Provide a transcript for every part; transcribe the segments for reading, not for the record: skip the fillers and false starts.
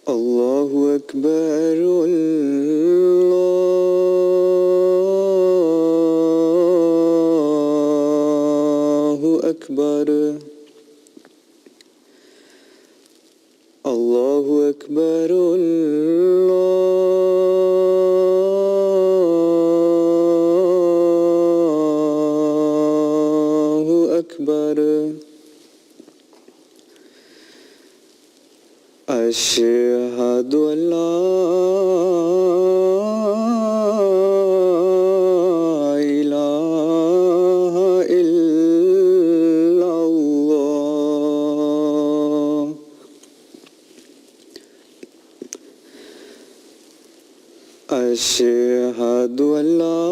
الله أكبر الله أكبر الله أكبر الله أكبر أشهد أن لا إله إلا الله أشهد أن لا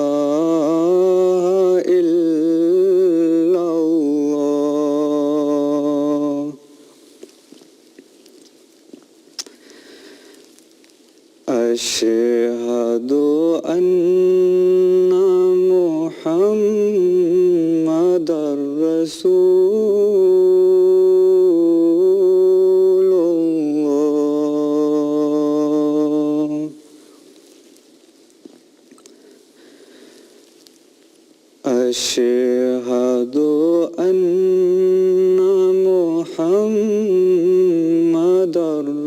إله إلا الله أشهد أن محمدًا رسول الله أشهد أن محمدًا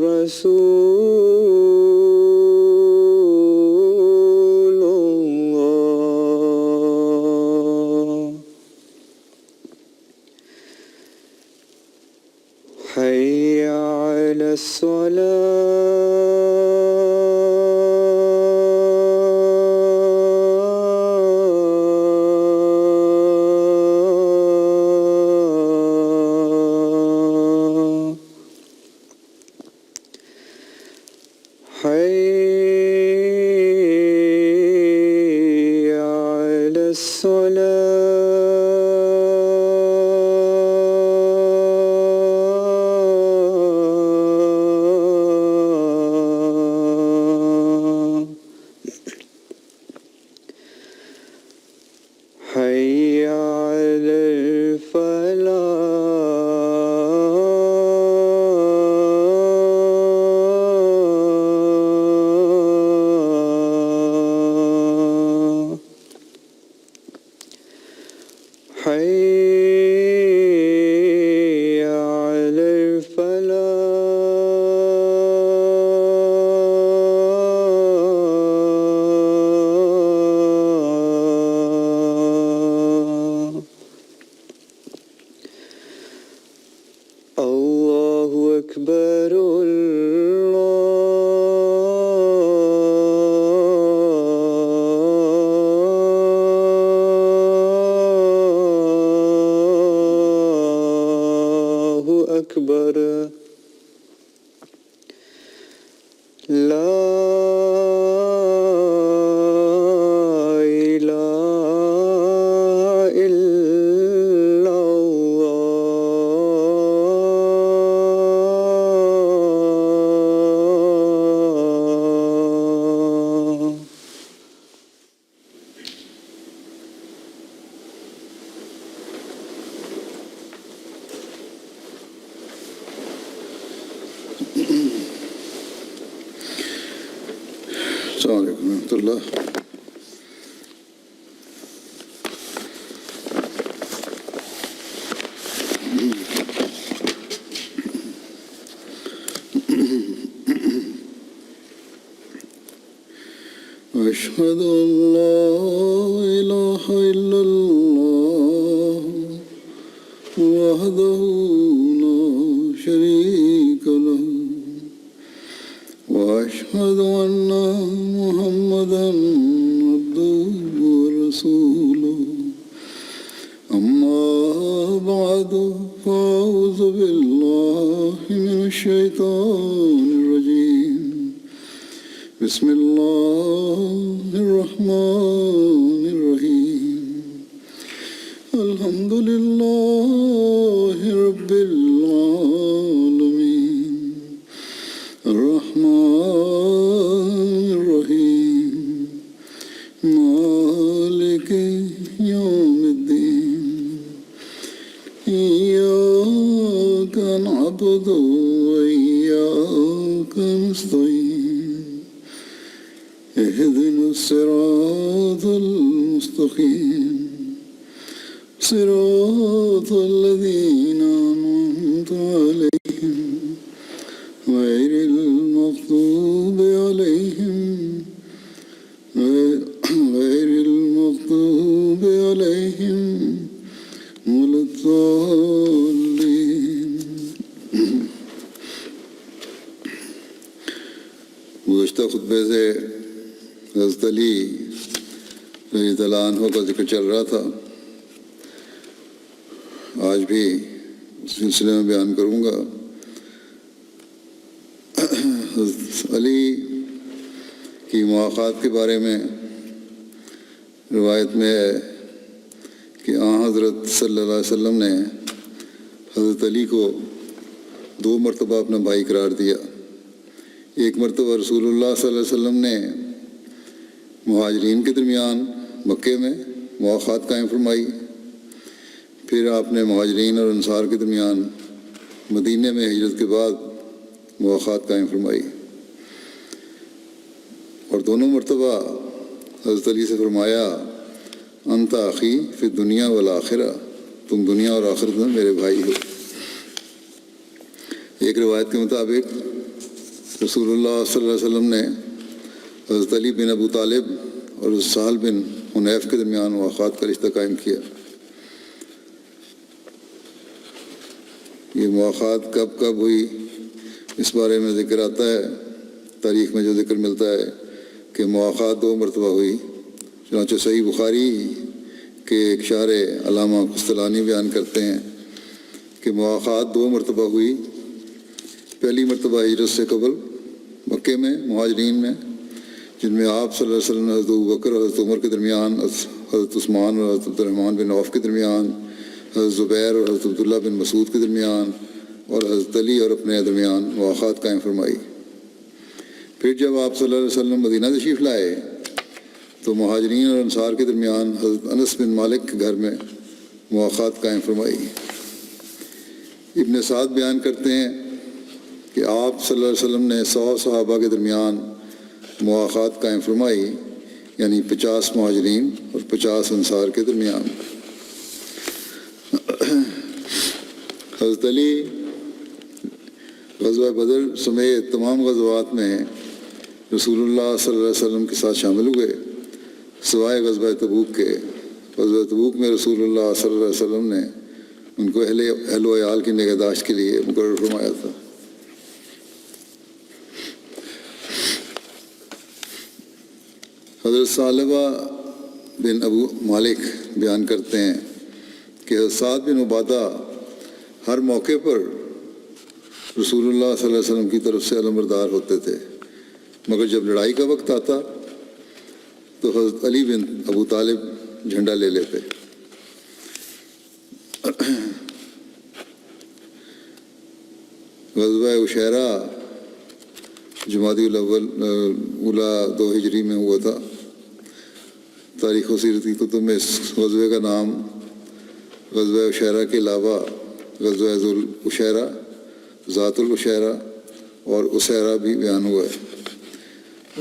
رسول الله حي على الصلاة حي على الصلاة حي على الفلاح حي على الفلاح الله أكبر الله أكبر لا إله إلا الله السلام عليكم ورحمة الله. أشهد أن لا إله إلا الله وحده لا شريك له وأشهد أن محمدًا عبده ورسوله أما بعد فأعوذ بالله من الشيطان الرجيم بسم الله الرحمن الرحيم الحمد لله رب العالمين الرحمن الرحيم مالك يوم الدين إياك نعبد وإياك نستعين اهدنا الصراط المستقيم صراط الذين أنعمت عليهم غير المغضوب عليهم ولا الضالين. گزشتہ خطبے سے حضرت علی رضی اللہ عنہ کا ذکر چل رہا تھا. آج بھی اس سلسلے میں بیان کروں گا. حضرت علی کی مواقعات کے بارے میں روایت میں ہے کہ حضرت صلی اللہ علیہ وسلم نے حضرت علی کو 2 مرتبہ اپنا بھائی قرار دیا. ایک مرتبہ رسول اللہ صلی اللہ علیہ وسلم نے مہاجرین کے درمیان مکے میں مواقعات قائم فرمائی. پھر آپ نے مہاجرین اور انصار کے درمیان مدینہ میں ہجرت کے بعد مواقعات قائم فرمائی. اور دونوں مرتبہ حضرت علی سے فرمایا انت اخی فی الدنیا والآخرہ، تم دنیا اور آخرت میں میرے بھائی ہو. ایک روایت کے مطابق رسول اللہ صلی اللہ علیہ وسلم نے حضرت علی بن ابو طالب اور سہل بن حنیف کے درمیان مواقعات کا رشتہ قائم کیا. یہ مواقعات کب کب ہوئی اس بارے میں ذکر آتا ہے. تاریخ میں جو ذکر ملتا ہے کہ مواقعات 2 مرتبہ ہوئی. چنانچہ صحیح بخاری کے ایک شارح علامہ قسطلانی بیان کرتے ہیں کہ مواقعات 2 مرتبہ ہوئی. پہلی مرتبہ ہجرت سے قبل مکے میں مہاجرین میں، جن میں آپ صلی اللہ علیہ وسلم حضرت ابوبکر اور حضرت عمر کے درمیان، حضرت عثمان اور حضرت عبد الرحمن بن عوف کے درمیان، حضرت زبیر اور حضرت عبداللہ بن مسعود کے درمیان، اور حضرت علی اور اپنے درمیان مواقعات قائم فرمائی. پھر جب آپ صلی اللہ علیہ وسلم مدینہ تشریف لائے تو مہاجرین اور انصار کے درمیان حضرت انس بن مالک کے گھر میں مواقعات قائم فرمائی. ابن سعد بیان کرتے ہیں کہ آپ صلی اللہ علیہ وسلم نے 100 صحابہ کے درمیان مواقعات قائم فرمائی، یعنی 50 مہاجرین اور 50 انصار کے درمیان. حضرت علی غزوہ بدر سمیت تمام غزوات میں رسول اللہ صلی اللہ علیہ وسلم کے ساتھ شامل ہوئے، سوائے غزوہ تبوک کے. غزوہ تبوک میں رسول اللہ صلی اللہ علیہ وسلم نے ان کو اہل و عیال کی نگہداشت کے لیے مقرر فرمایا تھا. حضرت ثعلبہ بن ابو مالک بیان کرتے ہیں کہ حضرت سعد بن عبادہ ہر موقع پر رسول اللہ صلی اللہ علیہ وسلم کی طرف سے علمبردار ہوتے تھے، مگر جب لڑائی کا وقت آتا تو حضرت علی بن ابو طالب جھنڈا لے لیتے. غزوہ عشیرہ جمادی الاولیٰ 2 ہجری میں ہوا تھا. تاریخ و سیرت کی کتب میں اس غزوے کا نام غزوہ عشیرہ کے علاوہ غزوہ ذو العشیرہ، ذات العشیرہ اور عسیرہ بھی بیان ہوا ہے.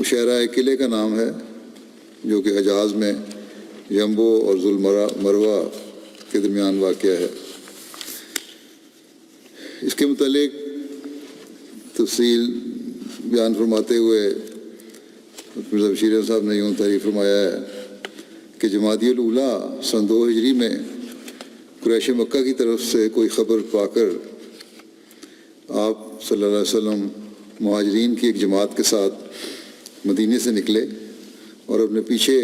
عشیرہ ایک قلعے کا نام ہے جو کہ حجاز میں یمبو اور ذوالمروہ کے درمیان واقع ہے. اس کے متعلق تفصیل بیان فرماتے ہوئے مرزا بشیر صاحب نے یوں تعریف فرمایا ہے کہ جمادی الاولیٰ سن 2 ہجری میں قریش مکہ کی طرف سے کوئی خبر پا کر آپ صلی اللہ علیہ وسلم مہاجرین کی ایک جماعت کے ساتھ مدینے سے نکلے اور اپنے پیچھے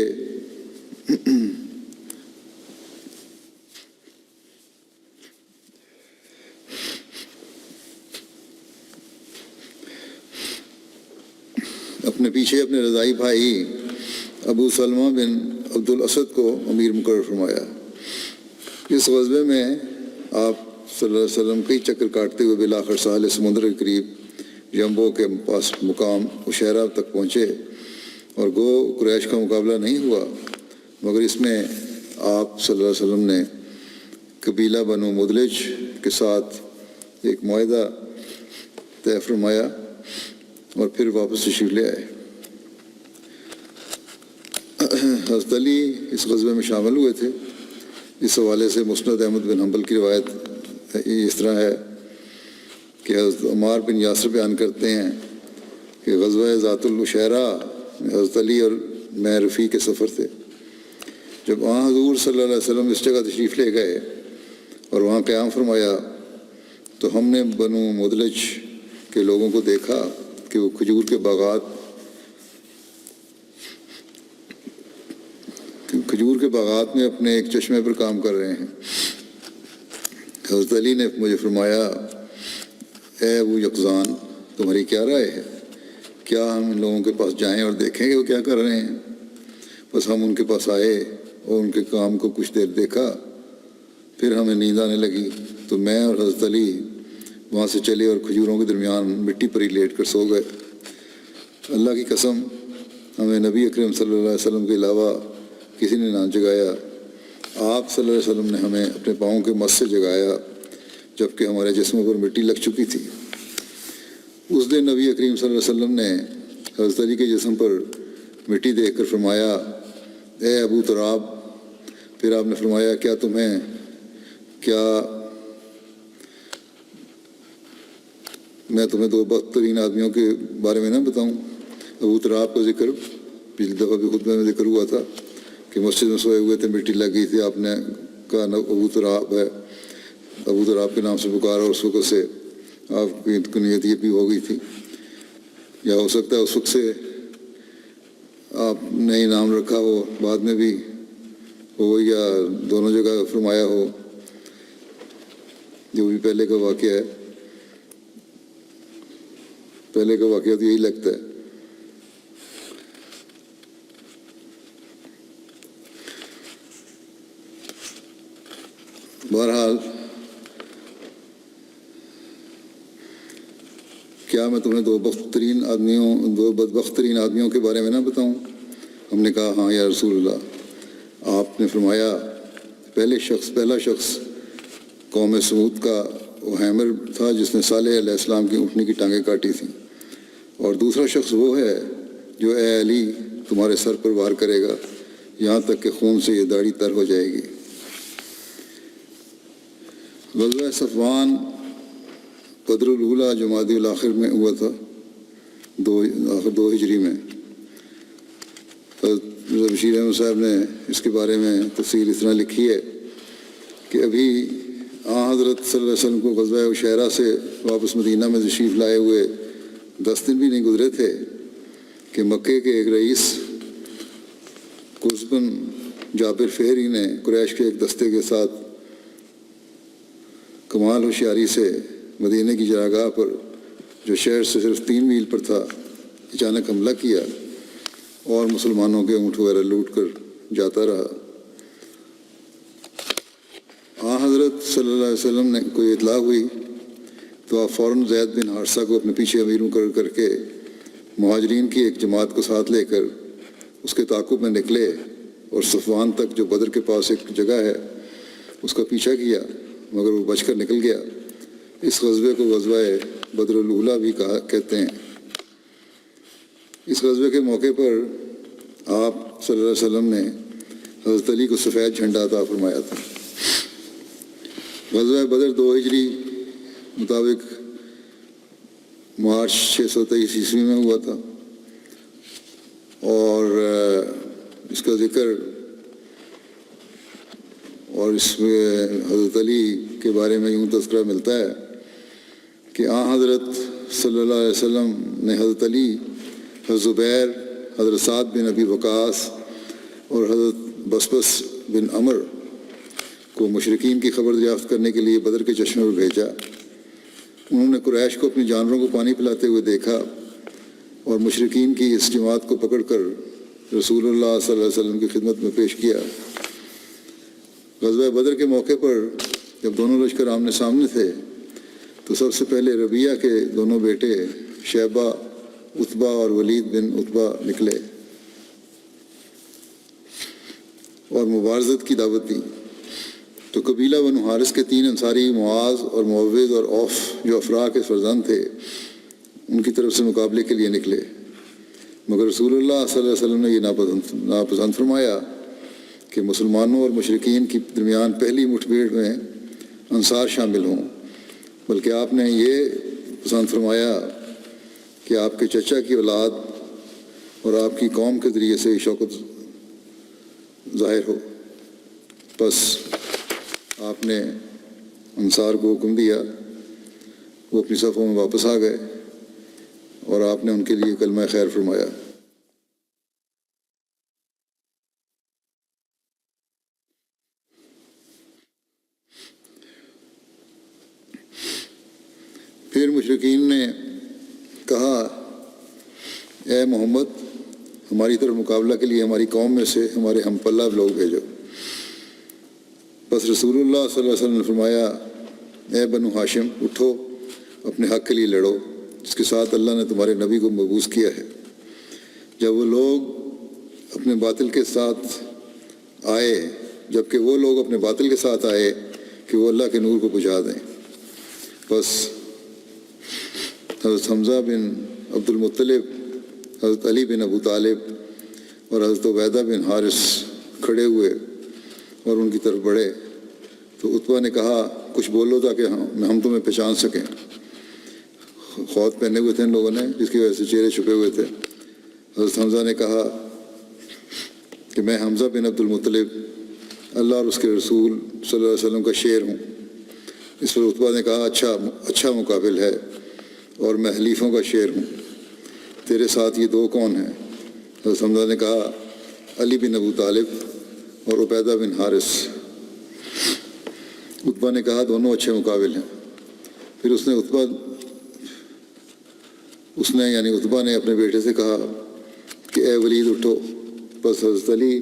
اپنے رضائی بھائی ابو سلمہ بن عبد الاسد کو امیر مقرر فرمایا. اس غزوے میں آپ صلی اللہ علیہ وسلم کئی چکر کاٹتے ہوئے بالآخر ساحل سمندر کے قریب یمبو کے پاس مقام عشیرہ تک پہنچے اور گو قریش کا مقابلہ نہیں ہوا، مگر اس میں آپ صلی اللہ علیہ وسلم نے قبیلہ بنو مدلج کے ساتھ ایک معاہدہ طے فرمایا اور پھر واپس تشریف لے آئے۔ حضرت علی اس غزوے میں شامل ہوئے تھے۔ اس حوالے سے مسند احمد بن حنبل کی روایت اس طرح ہے کہ حضرت عمار بن یاسر بیان کرتے ہیں کہ غزوہ ذات العشیرہ میں حضرت علی اور میں رفیق کے سفر تھے۔ جب حضور صلی اللہ علیہ وسلم اس جگہ تشریف لے گئے اور وہاں قیام فرمایا تو ہم نے بنو مدلج کے لوگوں کو دیکھا کہ وہ کھجور کے باغات میں اپنے ایک چشمے پر کام کر رہے ہیں۔ حضرت علی نے مجھے فرمایا، اے ابو یقظان، تمہاری کیا رائے ہے؟ کیا ہم ان لوگوں کے پاس جائیں اور دیکھیں کہ وہ کیا کر رہے ہیں؟ بس ہم ان کے پاس آئے اور ان کے کام کو کچھ دیر دیکھا، پھر ہمیں نیند آنے لگی تو میں اور حضرت علی وہاں سے چلے اور کھجوروں کے درمیان مٹی پر ہی لیٹ کر سو گئے۔ اللہ کی قسم، ہمیں نبی اکرم صلی اللہ علیہ وسلم کے علاوہ کسی نے نہ جگایا۔ آپ صلی اللہ علیہ وسلم نے ہمیں اپنے پاؤں کے مس سے جگایا جبکہ ہمارے جسموں پر مٹی لگ چکی تھی۔ اس دن نبی اکرم صلی اللہ علیہ وسلم نے حضرت علی کے جسم پر مٹی دیکھ کر فرمایا، اے ابو تراب۔ پھر آپ نے فرمایا، میں تمہیں دو بدترین آدمیوں کے بارے میں نہ بتاؤں؟ ابو تراب کا ذکر پچھلی دفعہ بھی خطبے میں ذکر ہوا تھا کہ مسجد میں سوئے ہوئے تھے، مٹی لگ گئی تھی، آپ نے کہا ابو تراب ہے، ابو تراب کے نام سے پکارا، اور اس وقت سے آپ کی کنیت یہ بھی ہو گئی تھی، یا ہو سکتا ہے اس وقت سے آپ نے ہی نام رکھا ہو، بعد میں بھی ہو، یا دونوں جگہ فرمایا ہو، جو بھی پہلے کا واقعہ ہے۔ پہلے کا واقعہ تو یہی لگتا ہے۔ بہرحال کیا میں تمہیں دو بدبخت ترین آدمیوں کے بارے میں نہ بتاؤں؟ ہم نے کہا، ہاں یا رسول اللہ۔ آپ نے فرمایا، پہلا شخص قوم سمود کا وہ حیمر تھا جس نے صالح علیہ السلام کی اونٹنی کی ٹانگیں کاٹی تھیں، اور دوسرا شخص وہ ہے جو اے علی تمہارے سر پر وار کرے گا یہاں تک کہ خون سے یہ داڑھی تر ہو جائے گی۔ غزوہ صفوان بدر الاولیٰ جمادی الاخر میں ہوا تھا، 2 ہجری میں۔ بشیر احمد صاحب نے اس کے بارے میں تفصیل اس طرح لکھی ہے کہ ابھی حضرت صلی اللہ علیہ وسلم کو غزوہ عشیرہ سے واپس مدینہ میں تشریف لائے ہوئے 10 دن بھی نہیں گزرے تھے کہ مکے کے ایک رئیس قرظ بن جابر فہری نے قریش کے ایک دستے کے ساتھ کمال ہوشیاری سے مدینہ کی چراگاہ پر، جو شہر سے صرف 3 میل پر تھا، اچانک حملہ کیا اور مسلمانوں کے اونٹ وغیرہ لوٹ کر جاتا رہا۔ حضرت صلی اللہ علیہ وسلم نے کوئی اطلاع ہوئی تو آپ فوراً زید بن حارثہ کو اپنے پیچھے امیر مقرر کر کے مہاجرین کی ایک جماعت کو ساتھ لے کر اس کے تعاقب میں نکلے اور صفوان تک، جو بدر کے پاس ایک جگہ ہے، اس کا پیچھا کیا، مگر وہ بچ کر نکل گیا۔ اس غزوے کو غزوہ بدر الاولیٰ بھی کہتے ہیں۔ اس غزوے کے موقع پر آپ صلی اللہ علیہ وسلم نے حضرت علی کو سفید جھنڈا عطا فرمایا تھا۔ غزوہ بدر 2 ہجری مطابق مارچ 623 عیسوی میں ہوا تھا، اور اس کا ذکر اور اس میں حضرت علی کے بارے میں یوں تذکرہ ملتا ہے کہ حضرت صلی اللہ علیہ وسلم نے حضرت علی، حضرت زبیر، حضرت سعد بن ابی وقاص اور حضرت بسبس بن عمر کو مشرکین کی خبر دریافت کرنے کے لیے بدر کے چشمے پر بھیجا۔ انہوں نے قریش کو اپنی جانوروں کو پانی پلاتے ہوئے دیکھا اور مشرکین کی اس جماعت کو پکڑ کر رسول اللہ صلی اللہ علیہ وسلم کی خدمت میں پیش کیا۔ غزوہ بدر کے موقع پر جب دونوں لشکر آمنے سامنے تھے تو سب سے پہلے ربیعہ کے دونوں بیٹے شیبہ، عتبہ اور ولید بن عتبہ نکلے اور مبارزت کی دعوت دی۔ تو قبیلہ بنو حارث کے 3 انصاری معاذ اور معوذ اور اوف جو افراح کے فرزند تھے ان کی طرف سے مقابلے کے لیے نکلے، مگر رسول اللہ صلی اللہ علیہ وسلم نے یہ ناپسند فرمایا کہ مسلمانوں اور مشرکین کے درمیان پہلی مٹھ بھیڑ میں انصار شامل ہوں، بلکہ آپ نے یہ پسند فرمایا کہ آپ کے چچا کی اولاد اور آپ کی قوم کے ذریعے سے شوکت ظاہر ہو۔ بس آپ نے انصار کو حکم دیا، وہ اپنی صفوں میں واپس آ گئے اور آپ نے ان کے لیے کلمہ خیر فرمایا۔ پھر مشرکین نے کہا، اے محمد، ہماری طرف مقابلہ کے لیے ہماری قوم میں سے ہمارے ہم پلہ لوگ بھیجو۔ بس رسول اللہ صلی اللہ علیہ وسلم نے فرمایا، اے بنو ہاشم، اٹھو، اپنے حق کے لیے لڑو جس کے ساتھ اللہ نے تمہارے نبی کو مبعوث کیا ہے۔ جب وہ لوگ اپنے باطل کے ساتھ آئے کہ وہ اللہ کے نور کو بجھا دیں، بس حضرت حمزہ بن عبد المطلب، حضرت علی بن ابو طالب اور حضرت عبیدہ بن حارث کھڑے ہوئے اور ان کی طرف بڑھے تو عتبہ نے کہا، کچھ بولو تاکہ ہم تمہیں پہچان سکیں۔ خوات پہنے ہوئے تھے ان لوگوں نے، جس کی وجہ سے چہرے چھپے ہوئے تھے۔ حضرت حمزہ نے کہا کہ میں حمزہ بن عبد المطلب، اللہ اور اس کے رسول صلی اللہ علیہ وسلم کا شیر ہوں۔ اس پر عتبہ نے کہا، اچھا مقابل ہے، اور میں حلیفوں کا شیر ہوں، تیرے ساتھ یہ 2 کون ہیں؟ حضرت حمزہ نے کہا، علی بن ابو طالب اور عبیدہ بن حارث۔ عتبہ نے کہا، دونوں اچھے مقابل ہیں۔ پھر عتبہ نے اپنے بیٹے سے کہا کہ اے ولید اٹھو۔ بس حضرت علی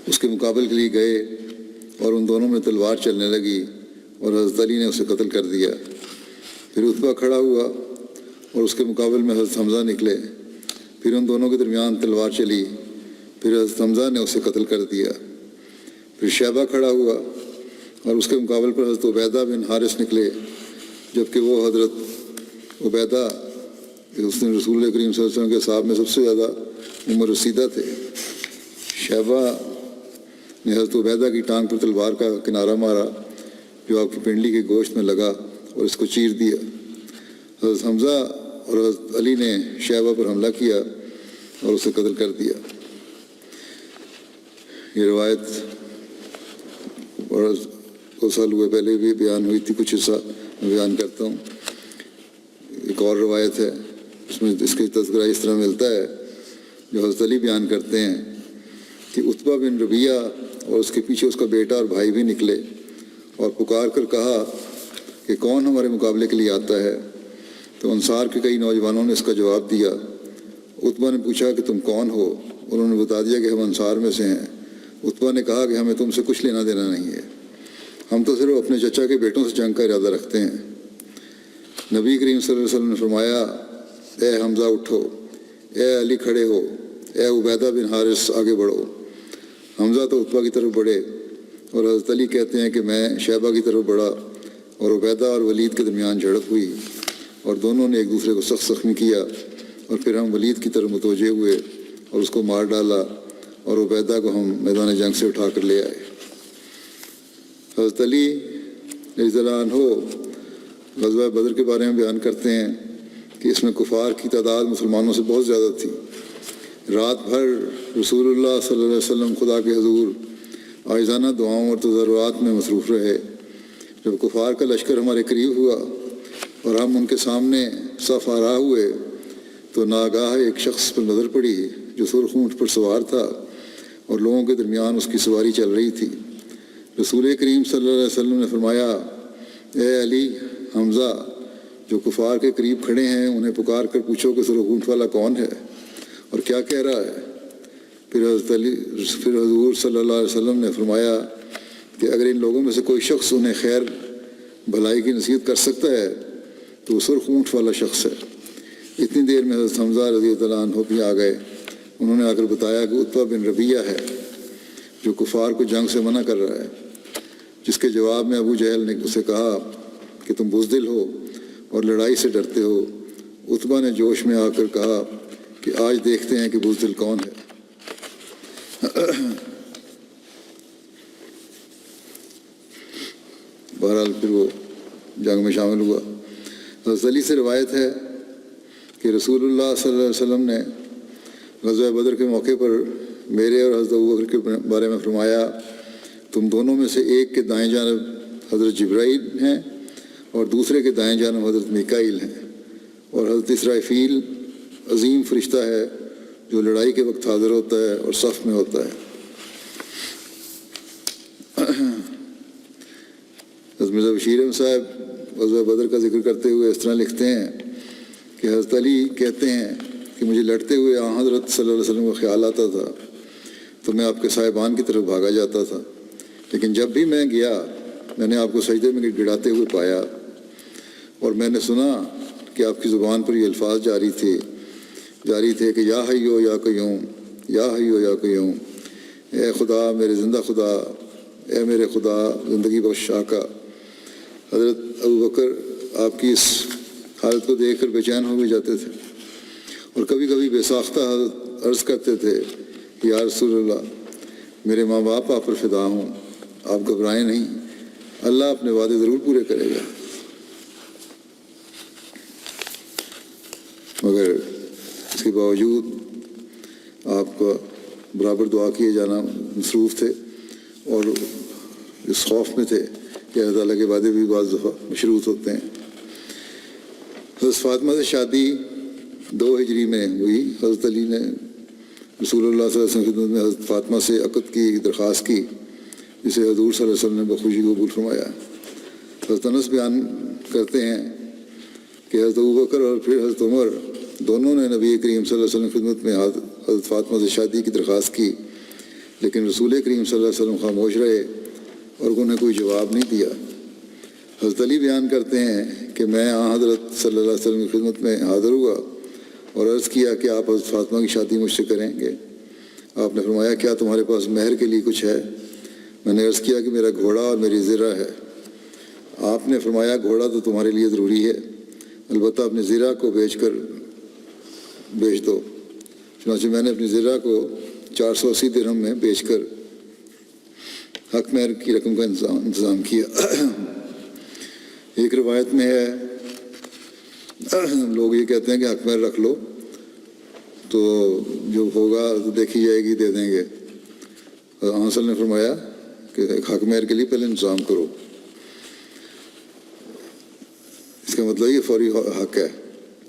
اس کے مقابل کے لیے گئے اور ان دونوں میں تلوار چلنے لگی اور حضرت علی نے اسے قتل کر دیا۔ پھر عتبہ کھڑا ہوا اور اس کے مقابل میں حضرت حمزہ نکلے، پھر ان دونوں کے درمیان تلوار چلی، پھر حضرت حمزہ نے اسے قتل کر دیا۔ پھر شیبہ کھڑا ہوا اور اس کے مقابل پر حضرت عبیدہ بن حارث نکلے، جبکہ وہ حضرت عبیدہ اس نے رسول کریم صلی اللہ علیہ وسلم کے صحابہ میں سب سے زیادہ عمر رسیدہ تھے۔ شیبہ نے حضرت عبیدہ کی ٹانگ پر تلوار کا کنارہ مارا جو آپ کی پنڈلی کے گوشت میں لگا اور اس کو چیر دیا۔ حضرت حمزہ اور حضرت علی نے شیبہ پر حملہ کیا اور اسے قتل کر دیا۔ یہ روایت 2 سال ہوئے پہلے بھی بیان ہوئی تھی، کچھ حصہ میں بیان کرتا ہوں۔ ایک اور روایت ہے، اس میں اس کی تذکرہ اس طرح ملتا ہے جو حضرت علی بیان کرتے ہیں کہ عتبہ بن ربیہ اور اس کے پیچھے اس کا بیٹا اور بھائی بھی نکلے اور پکار کر کہا کہ کون ہمارے مقابلے کے لیے آتا ہے؟ تو انصار کے کئی نوجوانوں نے اس کا جواب دیا۔ عتبہ نے پوچھا کہ تم کون ہو؟ انہوں نے بتا دیا کہ ہم انصار میں سے ہیں۔ عتبہ نے کہا کہ ہمیں تم سے کچھ لینا دینا نہیں ہے، ہم تو صرف اپنے چچا کے بیٹوں سے جنگ کا ارادہ رکھتے ہیں۔ نبی کریم صلی اللہ علیہ وسلم نے فرمایا، اے حمزہ اٹھو، اے علی کھڑے ہو، اے عبیدہ بن حارث آگے بڑھو۔ حمزہ تو عتبہ کی طرف بڑھے اور حضرت علی کہتے ہیں کہ میں شیبہ کی طرف بڑھا اور عبیدہ اور ولید کے درمیان جھڑپ ہوئی اور دونوں نے ایک دوسرے کو سخت زخمی کیا، اور پھر ہم ولید کی طرف متوجہ ہوئے اور اس کو مار ڈالا اور عبیدہ کو ہم میدان جنگ سے اٹھا کر لے آئے۔ حضرت علی رضی اللہ عنہ غزوہ بدر کے بارے میں بیان کرتے ہیں کہ اس میں کفار کی تعداد مسلمانوں سے بہت زیادہ تھی۔ رات بھر رسول اللہ صلی اللہ علیہ وسلم خدا کے حضور عاجزانہ دعاؤں اور تضرعات میں مصروف رہے۔ جب کفار کا لشکر ہمارے قریب ہوا اور ہم ان کے سامنے صف آرا ہوئے تو ناگاہ ایک شخص پر نظر پڑی جو سرخ اونٹ پر سوار تھا اور لوگوں کے درمیان اس کی سواری چل رہی تھی۔ رسول کریم صلی اللہ علیہ وسلم نے فرمایا، اے علی، حمزہ جو کفار کے قریب کھڑے ہیں انہیں پکار کر پوچھو کہ سرخ اونٹ والا کون ہے اور کیا کہہ رہا ہے۔ پھر حضور صلی اللہ علیہ وسلم نے فرمایا کہ اگر ان لوگوں میں سے کوئی شخص انہیں خیر بھلائی کی نصیحت کر سکتا ہے تو وہ سرخ اونٹ والا شخص ہے۔ اتنی دیر میں حضرت حمزہ رضی اللہ عنہ بھی آ گئے۔ انہوں نے آ کر بتایا کہ عتبہ بن ربیہ ہے۔ جو کفار کو جنگ سے منع کر رہا ہے، جس کے جواب میں ابو جہل نے اسے کہا کہ تم بزدل ہو اور لڑائی سے ڈرتے ہو۔ عتبہ نے جوش میں آ کر کہا کہ آج دیکھتے ہیں کہ بزدل کون ہے۔ بہرحال پھر وہ جنگ میں شامل ہوا۔ حضرت علی سے روایت ہے کہ رسول اللہ صلی اللہ علیہ وسلم نے غزوہ بدر کے موقع پر میرے اور حضرت ابوبکر کے بارے میں فرمایا، تم دونوں میں سے ایک کے دائیں جانب حضرت جبرائیل ہیں اور دوسرے کے دائیں جانب حضرت میکائیل ہیں، اور حضرت اسرافیل عظیم فرشتہ ہے جو لڑائی کے وقت حاضر ہوتا ہے اور صف میں ہوتا ہے۔ حضرت مرزا بشیر احمد صاحب غزوہ بدر کا ذکر کرتے ہوئے اس طرح لکھتے ہیں کہ حضرت علی کہتے ہیں کہ مجھے لڑتے ہوئے آن حضرت صلی اللہ علیہ وسلم کا خیال آتا تھا تو میں آپ کے صاحبان کی طرف بھاگا جاتا تھا، لیکن جب بھی میں گیا میں نے آپ کو سجدے میں گڑاتے ہوئے پایا، اور میں نے سنا کہ آپ کی زبان پر یہ الفاظ جاری تھے کہ یا حیو یا قیوم، یا حیو یا قیوم، اے خدا میرے زندہ خدا، اے میرے خدا زندگی بخش آقا۔ حضرت ابوبکر آپ کی اس حالت کو دیکھ کر بے چین ہو بھی جاتے تھے، اور کبھی کبھی بے ساختہ عرض کرتے تھے کہ یا رسول اللہ، میرے ماں باپ آپ پر فدا ہوں، آپ گھبرائیں نہیں، اللہ اپنے وعدے ضرور پورے کرے گا۔ مگر اس کے باوجود آپ کا برابر دعا کیے جانا مصروف تھے، اور اس خوف میں تھے کہ اللہ تعالیٰ کے وعدے بھی بعض دفعہ مشروط ہوتے ہیں۔ حضرت فاطمہ سے شادی 2 ہجری میں ہوئی۔ حضرت علی نے رسول اللہ صلی اللہ علیہ وسلم کی خدمت میں حضرت فاطمہ سے عقد کی درخواست کی، جسے حضور صلی اللہ علیہ وسلم نے بخوشی قبول فرمایا۔ حضرت انس بیان کرتے ہیں کہ حضرت ابوبکر اور پھر حضرت عمر دونوں نے نبی کریم صلی اللہ علیہ وسلم کی خدمت میں حضرت فاطمہ سے شادی کی درخواست کی، لیکن رسول کریم صلی اللہ علیہ وسلم خاموش رہے اور انہیں کوئی جواب نہیں دیا۔ حضرت علی بیان کرتے ہیں کہ میں حضرت صلی اللہ علیہ وسلم کی خدمت میں حاضر ہوا اور عرض کیا کہ آپ حضرت فاطمہ کی شادی مجھ سے کریں گے۔ آپ نے فرمایا کیا تمہارے پاس مہر کے لیے کچھ ہے؟ میں نے عرض کیا کہ میرا گھوڑا اور میری زرہ ہے۔ آپ نے فرمایا گھوڑا تو تمہارے لیے ضروری ہے، البتہ اپنی زرہ کو بیچ دو۔ چنانچہ میں نے اپنی زرہ کو 480 درہم میں بیچ کر حق مہر کی رقم کا انتظام کیا۔ ایک روایت میں ہے لوگ یہ کہتے ہیں کہ حق مہر رکھ لو تو جو ہوگا تو دیکھی جائے گی، دے دیں گے۔ حاصل نے فرمایا کہ حق مہر کے لیے پہلے انتظام کرو۔ اس کا مطلب یہ فوری حق ہے،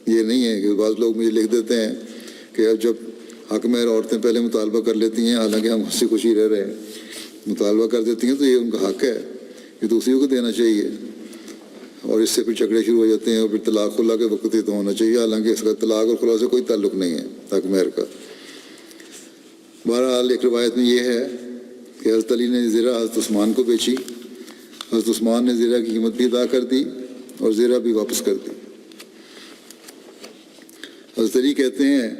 یہ نہیں ہے کہ بعض لوگ مجھے لکھ دیتے ہیں کہ اب جب حق مہر عورتیں پہلے مطالبہ کر لیتی ہیں، حالانکہ ہم ہنسی خوشی رہ رہے ہیں، مطالبہ کر دیتی ہیں تو یہ ان کا حق ہے، یہ دوسریوں کو دینا چاہیے، اور اس سے پھر جھگڑے شروع ہو جاتے ہیں، اور پھر طلاق خلا کے وقت ہی تو ہونا چاہیے، حالانکہ اس کا طلاق اور خلا سے کوئی تعلق نہیں ہے حق مہر کا۔ بہرحال ایک روایت میں یہ ہے کہ حضرت علی نے زرہ حضرت عثمان کو بیچی، حضرت عثمان نے زرہ کی قیمت بھی ادا کر دی اور زرہ بھی واپس کر دی۔ حضرت علی کہتے ہیں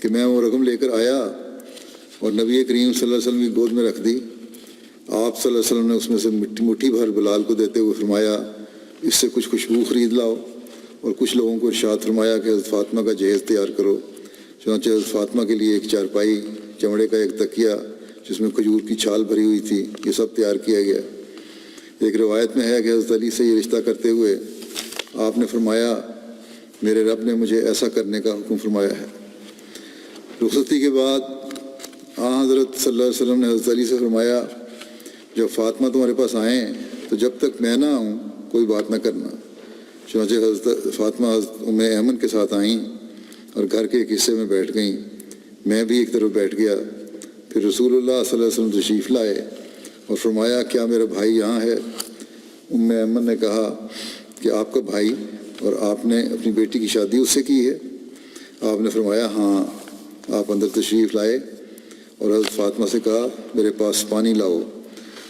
کہ میں وہ رقم لے کر آیا اور نبی کریم صلی اللہ علیہ وسلم کی گود میں رکھ دی۔ آپ صلی اللہ علیہ وسلم نے اس میں سے مٹھی بھر بلال کو دیتے ہوئے فرمایا اس سے کچھ خوشبو خرید لاؤ، اور کچھ لوگوں کو ارشاد فرمایا کہ حضرت فاطمہ کا جہیز تیار کرو۔ چنانچہ حضرت فاطمہ کے لیے ایک چارپائی، چمڑے کا ایک تکیہ جس میں کھجور کی چھال بھری ہوئی تھی، یہ سب تیار کیا گیا۔ ایک روایت میں ہے کہ حضرت علی سے یہ رشتہ کرتے ہوئے آپ نے فرمایا میرے رب نے مجھے ایسا کرنے کا حکم فرمایا ہے۔ رخصتی کے بعد حضرت صلی اللہ علیہ وسلم نے حضرت علی سے فرمایا جب فاطمہ تمہارے پاس آئیں تو جب تک میں نہ آؤں کوئی بات نہ کرنا۔ چنانچہ حضرت فاطمہ حضرت ام ایمن کے ساتھ آئیں اور گھر کے ایک حصے میں بیٹھ گئیں، میں بھی ایک طرف بیٹھ گیا۔ پھر رسول اللہ صلی اللہ علیہ وسلم تشریف لائے اور فرمایا کیا میرا بھائی یہاں ہے؟ ام ایمن نے کہا کہ آپ کا بھائی، اور آپ نے اپنی بیٹی کی شادی اس سے کی ہے؟ آپ نے فرمایا ہاں۔ آپ اندر تشریف لائے اور حضرت فاطمہ سے کہا میرے پاس پانی لاؤ۔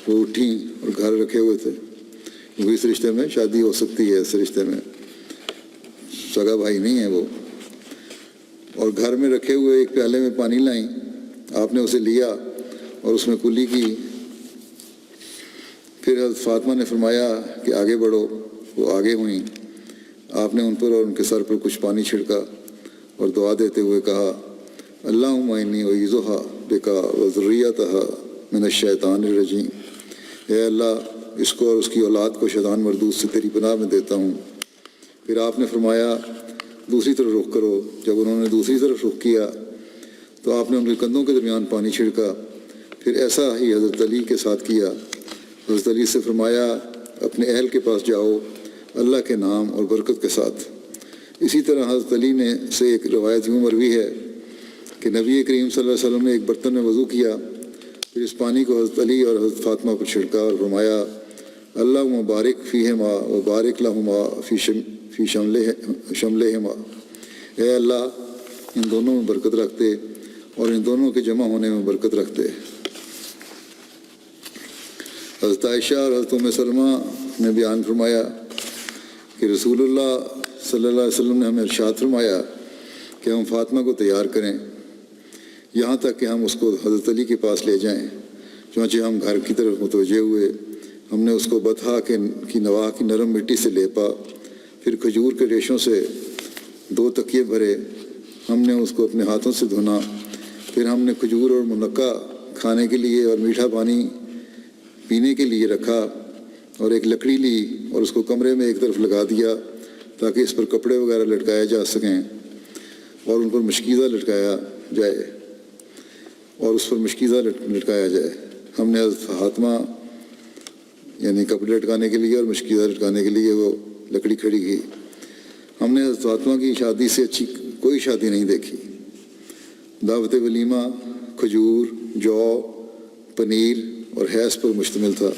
وہ اٹھیں اور گھر رکھے ہوئے تھے، کیونکہ اس رشتے میں شادی ہو سکتی ہے، اس رشتے میں سگا بھائی نہیں ہے وہ، اور گھر میں رکھے ہوئے ایک پیالے میں پانی لائیں۔ آپ نے اسے لیا اور اس میں کلی کی۔ پھر حضرت فاطمہ نے فرمایا کہ آگے بڑھو، وہ آگے ہوئیں۔ آپ نے ان پر اور ان کے سر پر کچھ پانی چھڑکا اور دعا دیتے ہوئے کہا، اللہم انی اعیذھا بک وذریتھا من الشیطان الرجیم، اے اللہ اس کو اور اس کی اولاد کو شیطان مردود سے تیری پناہ میں دیتا ہوں۔ پھر آپ نے فرمایا دوسری طرف رخ کرو۔ جب انہوں نے دوسری طرف رخ کیا تو آپ نے ان کے کندھوں کے درمیان پانی چھڑکا۔ پھر ایسا ہی حضرت علی کے ساتھ کیا۔ حضرت علی سے فرمایا اپنے اہل کے پاس جاؤ اللہ کے نام اور برکت کے ساتھ۔ اسی طرح حضرت علی نے سے ایک روایت یوں مروی ہے کہ نبی کریم صلی اللہ علیہ وسلم نے ایک برتن میں وضو کیا، پھر اس پانی کو حضرت علی اور حضرت فاطمہ پر چھڑکا اور فرمایا اللہم بارک فیہما و بارک لہما فی شملہما، اے اللہ ان دونوں میں برکت رکھتے اور ان دونوں کے جمع ہونے میں برکت رکھتے۔ حضرت عائشہ اور حضرت ام سلمہ نے بیان فرمایا کہ رسول اللہ صلی اللہ علیہ وسلم نے ہمیں ارشاد فرمایا کہ ہم فاطمہ کو تیار کریں یہاں تک کہ ہم اس کو حضرت علی کے پاس لے جائیں۔ چنانچہ ہم گھر کی طرف متوجہ ہوئے، ہم نے اس کو بطحا کی نواح کی نرم مٹی سے لیپا، پھر کھجور کے ریشوں سے 2 تکیے بھرے، ہم نے اس کو اپنے ہاتھوں سے دھونا، پھر ہم نے کھجور اور منقع کھانے کے لیے اور میٹھا پانی پینے کے لیے رکھا، اور ایک لکڑی لی اور اس کو کمرے میں ایک طرف لگا دیا تاکہ اس پر کپڑے وغیرہ لٹکائے جا سکیں اور ان پر مشکیزہ لٹکایا جائے ہم نے حضرت فاطمہ یعنی کپڑے لٹکانے کے لیے اور مشکیزہ لٹکانے کے لیے وہ لکڑی کھڑی کی۔ ہم نے حضرت فاطمہ کی شادی سے اچھی کوئی شادی نہیں دیکھی۔ دعوت ولیمہ کھجور، جو، پنیر اور حیض پر مشتمل تھا۔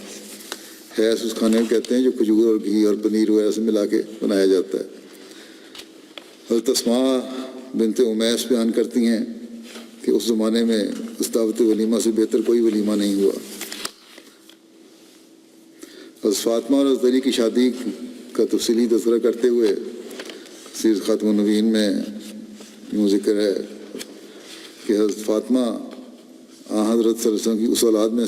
حیض اس کھانے کو کہتے ہیں جو کھجور اور گھی اور پنیر وغیرہ سے ملا کے بنایا جاتا ہے۔ حضرت اسماء بنت امیس بیان کرتی ہیں کہ اس زمانے میں اس دعوت ولیمہ سے بہتر کوئی ولیمہ نہیں ہوا۔ حضرت فاطمہ اور حضرت علی کی شادی کا تفصیلی تذکرہ کرتے ہوئے سیرت خاتم النبیین میں یوں ذکر ہے کہ حضرت فاطمہ حضرت صلی اللہ علیہ وسلم کی اس اولاد میں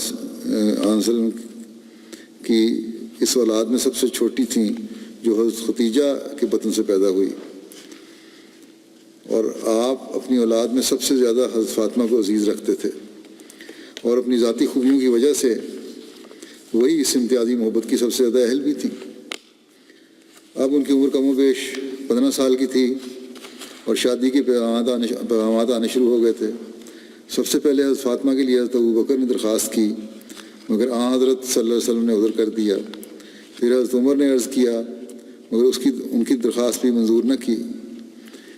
اس اولاد میں سب سے چھوٹی تھیں جو حضرت ختیجہ کے بطن سے پیدا ہوئی، اور آپ اپنی اولاد میں سب سے زیادہ حضرت فاطمہ کو عزیز رکھتے تھے، اور اپنی ذاتی خوبیوں کی وجہ سے وہی اس امتیازی محبت کی سب سے زیادہ اہل بھی تھی۔ اب ان کی عمر کم و بیش 15 سال کی تھی اور شادی کے پیغامات آنے شروع ہو گئے تھے۔ سب سے پہلے حضرت فاطمہ کے لیے حضرت ابوبکر نے درخواست کی، مگر حضرت صلی اللہ علیہ وسلم نے عذر کر دیا۔ پھر حضرت عمر نے عرض کیا، مگر ان کی درخواست بھی منظور نہ کی۔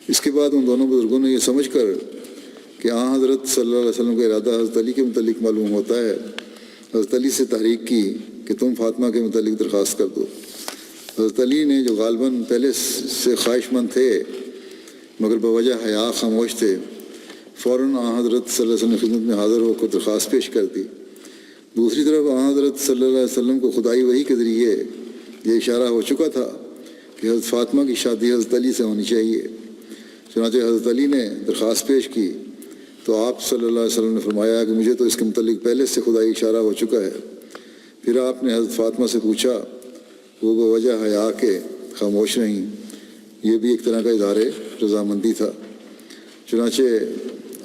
اس کے بعد ان دونوں بزرگوں نے یہ سمجھ کر کہ حضرت صلی اللہ علیہ وسلم کا ارادہ حضرت علی کے متعلق معلوم ہوتا ہے، حضرت علی سے تحریک کی کہ تم فاطمہ کے متعلق درخواست کر دو۔ حضرت علی نے جو غالباً پہلے سے خواہش مند تھے مگر بوجہ حیا خاموش تھے، فوراً حضرت صلی اللہ علیہ وسلم کی خدمت میں حاضر ہو کر درخواست پیش کر دی۔ دوسری طرف حضرت صلی اللہ علیہ وسلم کو خدائی وحی کے ذریعے یہ اشارہ ہو چکا تھا کہ حضرت فاطمہ کی شادی حضرت علی سے ہونی چاہیے۔ چنانچہ حضرت علی نے درخواست پیش کی تو آپ صلی اللہ علیہ وسلم نے فرمایا کہ مجھے تو اس کے متعلق پہلے سے خدائی اشارہ ہو چکا ہے۔ پھر آپ نے حضرت فاطمہ سے پوچھا، وہ بوجہ حیا کے خاموش رہیں۔ یہ بھی ایک طرح کا اظہار رضامندی تھا۔ چنانچہ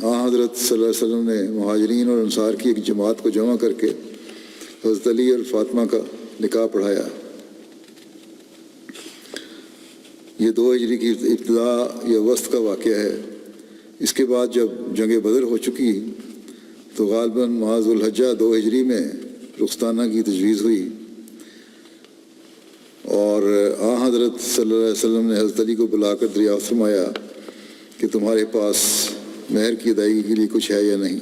حضرت صلی اللہ علیہ وسلم نے مہاجرین اور انصار کی ایک جماعت کو جمع کر کے حضرت علی اور فاطمہ کا نکاح پڑھایا۔ یہ 2 ہجری کی ابتدا یا وسط کا واقعہ ہے۔ اس کے بعد جب جنگ بدر ہو چکی تو غالباً ماہ ذو الحجہ 2 ہجری میں رخصتانہ کی تجویز ہوئی، اور حضرت صلی اللہ علیہ وسلم نے حضرت علی کو بلا کر دریافت فرمایا کہ تمہارے پاس مہر کی ادائیگی کے لیے کچھ ہے یا نہیں۔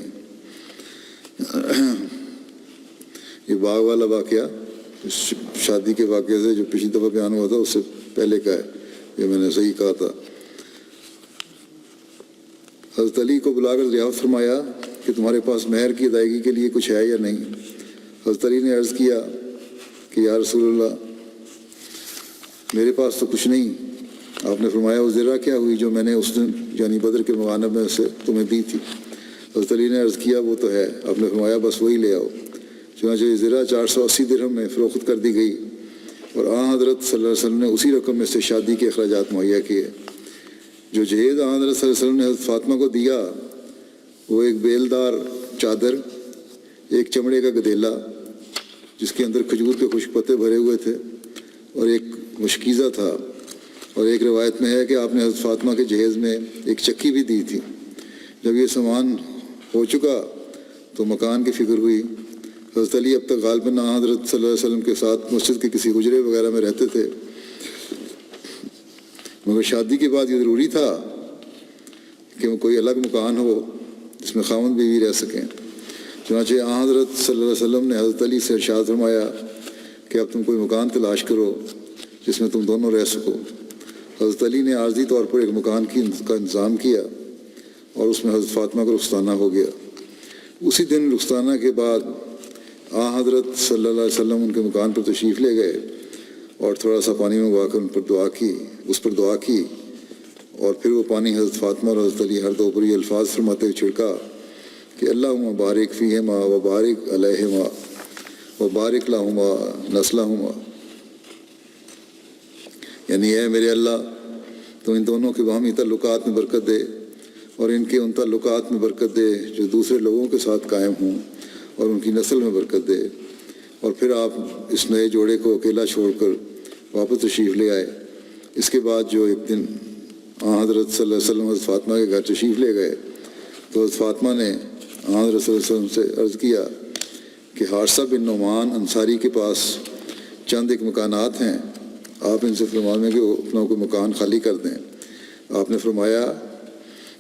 یہ باغ والا واقعہ شادی کے واقعے سے جو پچھلی دفعہ بیان ہوا تھا اس سے پہلے کا ہے، یہ میں نے صحیح کہا تھا۔ حضرت علی کو بلا کر دریافت فرمایا کہ تمہارے پاس مہر کی ادائیگی کے لیے کچھ ہے یا نہیں۔ حضرت علی نے عرض کیا کہ یا رسول اللہ میرے پاس تو کچھ نہیں۔ آپ نے فرمایا وہ زرہ کیا ہوئی جو میں نے اس دن یعنی بدر کے مغانم میں سے تمہیں دی تھی؟ حضرت علی نے عرض کیا وہ تو ہے. آپ نے فرمایا بس وہی لے آؤ. چنانچہ یہ زرہ 480 درہم میں فروخت کر دی گئی اور حضرت صلی اللہ علیہ وسلم نے اسی رقم میں سے شادی کے اخراجات مہیا کیے. جو جہیز حضرت صلی اللہ علیہ وسلم نے حضرت فاطمہ کو دیا وہ ایک بیلدار چادر، ایک چمڑے کا گدیلا جس کے اندر کھجور کے خشک پتے بھرے ہوئے تھے، اور ایک مشکیزہ تھا. اور ایک روایت میں ہے کہ آپ نے حضرت فاطمہ کے جہیز میں ایک چکی بھی دی تھی. جب یہ سامان ہو چکا تو مکان کی فکر ہوئی. حضرت علی اب تک غالباً حضرت صلی اللہ علیہ وسلم کے ساتھ مسجد کے کسی حجرے وغیرہ میں رہتے تھے، مگر شادی کے بعد یہ ضروری تھا کہ کوئی الگ مکان ہو جس میں خاوند بیوی رہ سکیں. چنانچہ حضرت صلی اللہ علیہ وسلم نے حضرت علی سے ارشاد فرمایا کہ اب تم کوئی مکان تلاش کرو جس میں تم دونوں رہ سکو. حضرت علی نے عارضی طور پر ایک مکان کا انتظام کیا اور اس میں حضرت فاطمہ کا رخصتانہ ہو گیا. اسی دن رخصتانہ کے بعد حضرت صلی اللہ علیہ وسلم ان کے مکان پر تشریف لے گئے اور تھوڑا سا پانی منگوا کر اس پر دعا کی اور پھر وہ پانی حضرت فاطمہ اور حضرت علی ہر دو پر یہ الفاظ فرماتے ہوئے چھڑکا کہ اللہم بارک فیہما و بارک علیہما و بارک لہما نسلہما، یعنی اے میرے اللہ تو ان دونوں کے باہمی تعلقات میں برکت دے اور ان کے ان تعلقات میں برکت دے جو دوسرے لوگوں کے ساتھ قائم ہوں، اور ان کی نسل میں برکت دے. اور پھر آپ اس نئے جوڑے کو اکیلا چھوڑ کر واپس تشریف لے آئے. اس کے بعد جو ایک دن حضرت صلی اللہ علیہ وسلم حضرت فاطمہ کے گھر تشریف لے گئے تو حضرت فاطمہ نے حضرت صلی اللہ علیہ وسلم سے عرض کیا کہ حارثہ بن نعمان انصاری کے پاس چند ایک مکانات ہیں، آپ ان سے فرمائیں کہ وہ اپنا کوئی مکان خالی کر دیں. آپ نے فرمایا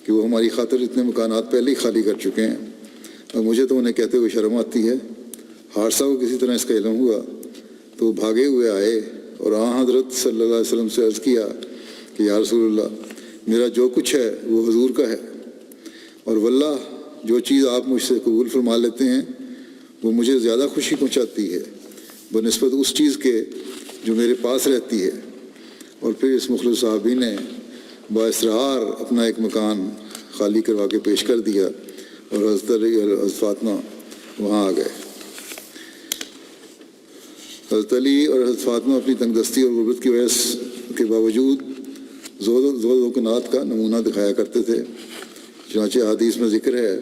کہ وہ ہماری خاطر اتنے مکانات پہلے ہی خالی کر چکے ہیں اور مجھے تو انہیں کہتے ہوئے شرم آتی ہے. حارثہ کو کسی طرح اس کا علم ہوا تو وہ بھاگے ہوئے آئے اور حضرت صلی اللہ علیہ وسلم سے عرض کیا کہ یا رسول اللہ، میرا جو کچھ ہے وہ حضور کا ہے، اور واللہ جو چیز آپ مجھ سے قبول فرما لیتے ہیں وہ مجھے زیادہ خوشی پہنچاتی ہے بنسبت اس چیز کے جو میرے پاس رہتی ہے. اور پھر اس مخلص صحابی نے بااصرار اپنا ایک مکان خالی کروا کے پیش کر دیا اور حضرت علی اور حضرت فاطمہ وہاں آ گئے. حضرت علی اور حضرت فاطمہ اپنی تنگ دستی اور غربت کی وجہ کے باوجود زہد و قناعت کا نمونہ دکھایا کرتے تھے. چنانچہ حدیث میں ذکر ہے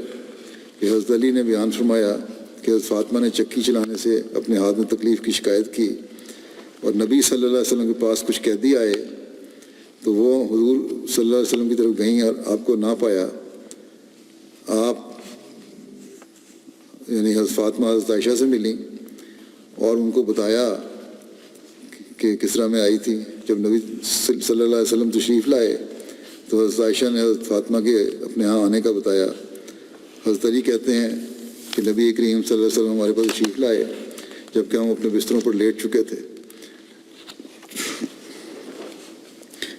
کہ حضرت علی نے بیان فرمایا کہ حضرت فاطمہ نے چکی چلانے سے اپنے ہاتھ میں تکلیف کی شکایت کی اور نبی صلی اللہ علیہ وسلم کے پاس کچھ قیدی آئے تو وہ حضور صلی اللہ علیہ وسلم کی طرف گئیں اور آپ کو نہ پایا. آپ یعنی حضرت فاطمہ حضرت عائشہ سے ملیں اور ان کو بتایا کہ کس طرح میں آئی تھی. جب نبی صلی اللہ علیہ وسلم تشریف لائے تو حضرت عائشہ نے حضرت فاطمہ کے اپنے ہاں آنے کا بتایا. حضرت علی کہتے ہیں کہ نبی کریم صلی اللہ علیہ وسلم ہمارے پاس تشریف لائے جبکہ ہم اپنے بستروں پر لیٹ چکے تھے.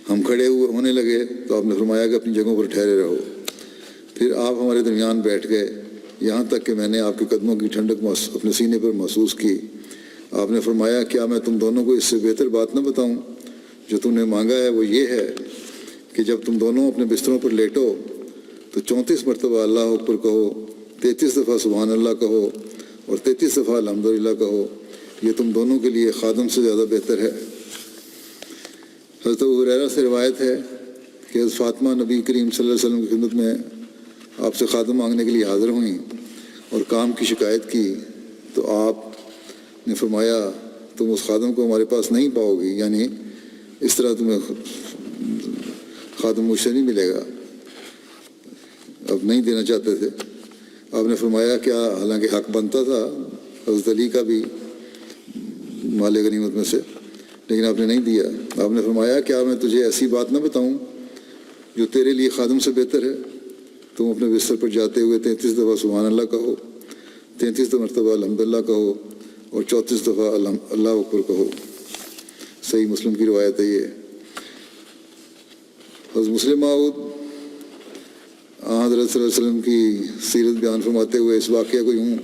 ہم کھڑے ہونے لگے تو آپ نے فرمایا کہ اپنی جگہوں پر ٹھہرے رہو. پھر آپ ہمارے درمیان بیٹھ گئے یہاں تک کہ میں نے آپ کے قدموں کی ٹھنڈک اپنے سینے پر محسوس کی. آپ نے فرمایا کیا میں تم دونوں کو اس سے بہتر بات نہ بتاؤں؟ جو تم نے مانگا ہے وہ یہ ہے کہ جب تم دونوں اپنے بستروں پر لیٹو تو 34 مرتبہ اللہ اکبر کہو، 33 دفعہ سبحان اللہ کہو اور 33 دفعہ الحمدللہ کہو. یہ تم دونوں کے لیے خادم سے زیادہ بہتر ہے. حضرت ابو ہریرہ سے روایت ہے کہ حضرت فاطمہ نبی کریم صلی اللہ علیہ وسلم کی خدمت میں آپ سے خادم مانگنے کے لیے حاضر ہوئیں اور کام کی شکایت کی تو آپ نے فرمایا تم اس خادم کو ہمارے پاس نہیں پاؤ گی، یعنی اس طرح تمہیں خادم مجھ سے نہیں ملے گا. اب نہیں دینا چاہتے تھے. آپ نے فرمایا کیا، حالانکہ حق بنتا تھا حضرت علی کا بھی مال غنیمت میں سے، لیکن آپ نے نہیں دیا. آپ نے فرمایا کیا میں تجھے ایسی بات نہ بتاؤں جو تیرے لیے خادم سے بہتر ہے؟ تم اپنے بستر پر جاتے ہوئے 33 دفعہ سبحان اللہ کہو، 33 مرتبہ الحمدللہ کہو اور 34 دفعہ اللہ اکبر کہو. صحیح مسلم کی روایت ہے یہ. حضرت مسلم موعود حضرت صلی اللہ علیہ وسلم کی سیرت بیان فرماتے ہوئے اس واقعہ کو یوں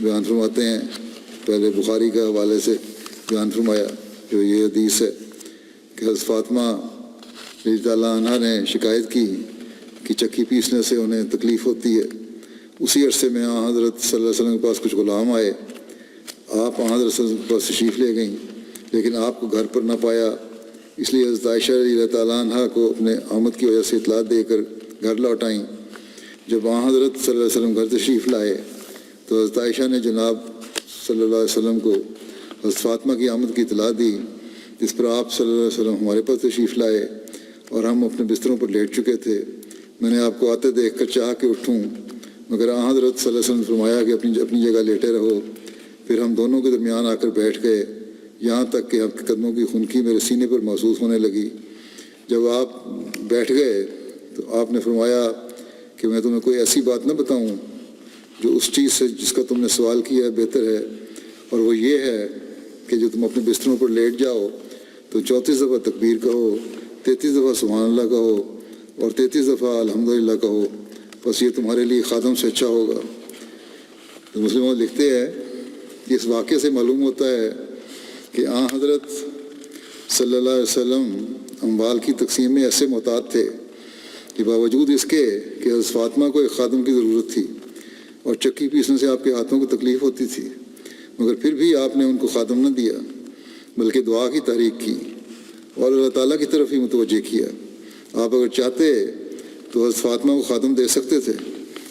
بیان فرماتے ہیں. پہلے بخاری کے حوالے سے بیان فرمایا جو یہ حدیث ہے کہ حضرت فاطمہ رضی اللہ عنہا نے شکایت کی کہ چکی پیسنے سے انہیں تکلیف ہوتی ہے۔ اسی عرصے میں حضرت صلی اللہ علیہ وسلم کے پاس کچھ غلام آئے، آپ حضرت صلی اللہ علیہ وسلم کے پاس تشریف لے گئیں، لیکن آپ کو گھر پر نہ پایا، اس لیے حضرت عائشہ رضی اللہ تعالیٰ عنہ کو اپنے آمد کی وجہ سے اطلاع دے کر گھر لوٹ آئیں۔ جب حضرت صلی اللہ علیہ وسلم گھر تشریف لائے تو حضرت عائشہ نے جناب صلی اللہ علیہ وسلم کو حضرت فاطمہ کی آمد کی اطلاع دی، جس پر آپ صلی اللہ علیہ وسلم ہمارے پاس تشریف لائے اور ہم اپنے بستروں پر لیٹ چکے تھے۔ میں نے آپ کو آتے دیکھ کر چاہا کہ اٹھوں، مگر حضرت صلی اللہ علیہ وسلم نے فرمایا کہ اپنی جگہ لیٹے رہو۔ پھر ہم دونوں کے درمیان آ کر بیٹھ گئے، یہاں تک کہ آپ کے قدموں کی خنکی میرے سینے پر محسوس ہونے لگی۔ جب آپ بیٹھ گئے تو آپ نے فرمایا کہ میں تمہیں کوئی ایسی بات نہ بتاؤں جو اس چیز سے جس کا تم نے سوال کیا ہے بہتر ہے، اور وہ یہ ہے کہ جو تم اپنے بستروں پر لیٹ جاؤ تو 34 دفعہ تکبیر کہو، 33 دفعہ سبحان اللہ کہو اور 33 دفعہ الحمدللہ کہو، بس یہ تمہارے لیے خادم سے اچھا ہوگا۔ تو مسلمان لکھتے ہیں کہ اس واقعے سے معلوم ہوتا ہے کہ حضرت صلی اللہ علیہ وسلم اموال کی تقسیم میں ایسے محتاط تھے کہ باوجود اس کے کہ حضرت فاطمہ کو ایک خادم کی ضرورت تھی اور چکی پیسنے سے آپ کے ہاتھوں کو تکلیف ہوتی تھی، مگر پھر بھی آپ نے ان کو خادم نہ دیا بلکہ دعا کی تحریک کی اور اللہ تعالیٰ کی طرف ہی متوجہ کیا۔ آپ اگر چاہتے تو حضرت فاطمہ کو خادم دے سکتے تھے،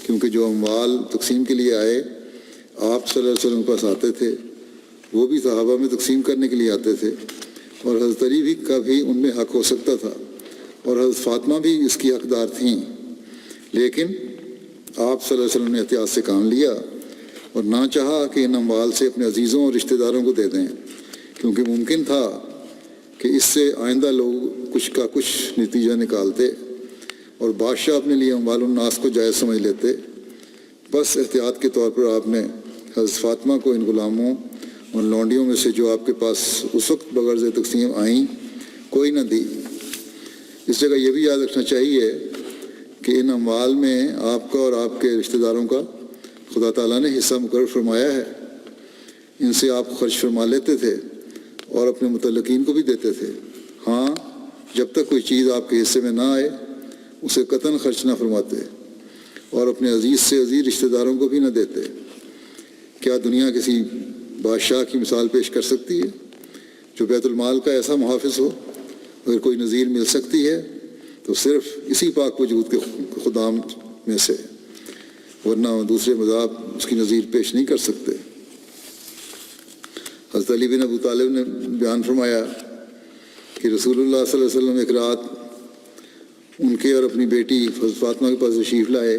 کیونکہ جو اموال تقسیم کے لیے آئے آپ صلی اللہ علیہ وسلم کے پاس آتے تھے، وہ بھی صحابہ میں تقسیم کرنے کے لیے آتے تھے، اور حضرت علی بھی کا بھی ان میں حق ہو سکتا تھا اور حضرت فاطمہ بھی اس کی حقدار تھیں، لیکن آپ صلی اللہ علیہ وسلم نے احتیاط سے کام لیا اور نہ چاہا کہ ان اموال سے اپنے عزیزوں اور رشتہ داروں کو دے دیں، کیونکہ ممکن تھا کہ اس سے آئندہ لوگ کچھ نتیجہ نکالتے اور بادشاہ اپنے لیے اموال الناس کو جائز سمجھ لیتے۔ بس احتیاط کے طور پر آپ نے حضرت فاطمہ کو ان غلاموں اور لونڈیوں میں سے جو آپ کے پاس اس وقت بغرض تقسیم آئیں کوئی نہ دی۔ اس جگہ یہ بھی یاد رکھنا چاہیے کہ ان اموال میں آپ کا اور آپ کے رشتہ داروں کا خدا تعالیٰ نے حصہ مقرر فرمایا ہے، ان سے آپ خرچ فرما لیتے تھے اور اپنے متعلقین کو بھی دیتے تھے۔ ہاں، جب تک کوئی چیز آپ کے حصے میں نہ آئے اسے قطعاً خرچ نہ فرماتے اور اپنے عزیز سے عزیز رشتہ داروں کو بھی نہ دیتے۔ کیا دنیا کسی بادشاہ کی مثال پیش کر سکتی ہے جو بیت المال کا ایسا محافظ ہو؟ اگر کوئی نظیر مل سکتی ہے تو صرف اسی پاک وجود کے خدام میں سے، ورنہ دوسرے مذاہب اس کی نظیر پیش نہیں کر سکتے۔ حضرت علی بن ابو طالب نے بیان فرمایا کہ رسول اللہ صلی اللہ علیہ وسلم ایک رات ان کے اور اپنی بیٹی حضرت فاطمہ کے پاس تشریف لائے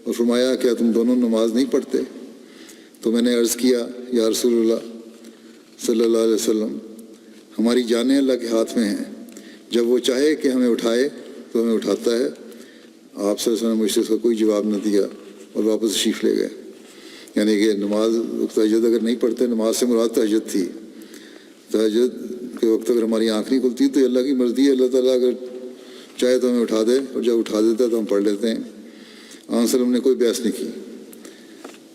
اور فرمایا کیا تم دونوں نماز نہیں پڑھتے؟ تو میں نے عرض کیا یا رسول اللہ صلی اللہ علیہ وسلم، ہماری جانیں اللہ کے ہاتھ میں ہیں، جب وہ چاہے کہ ہمیں اٹھائے تو ہمیں اٹھاتا ہے۔ آپ صلی اللہ علیہ وسلم نے مجھ سے اس کا کوئی جواب نہ دیا اور واپس تشریف لے گئے۔ یعنی کہ نماز تہجد اگر نہیں پڑھتے، نماز سے مراد تہجد تھی، تہجد کے وقت اگر ہماری آنکھ نہیں کھلتی تو اللہ کی مرضی ہے، اللہ تعالیٰ اگر چاہے تو ہمیں اٹھا دے اور جب اٹھا دیتا ہے تو ہم پڑھ لیتے ہیں۔ آن وسلم نے کوئی بحث نہیں کی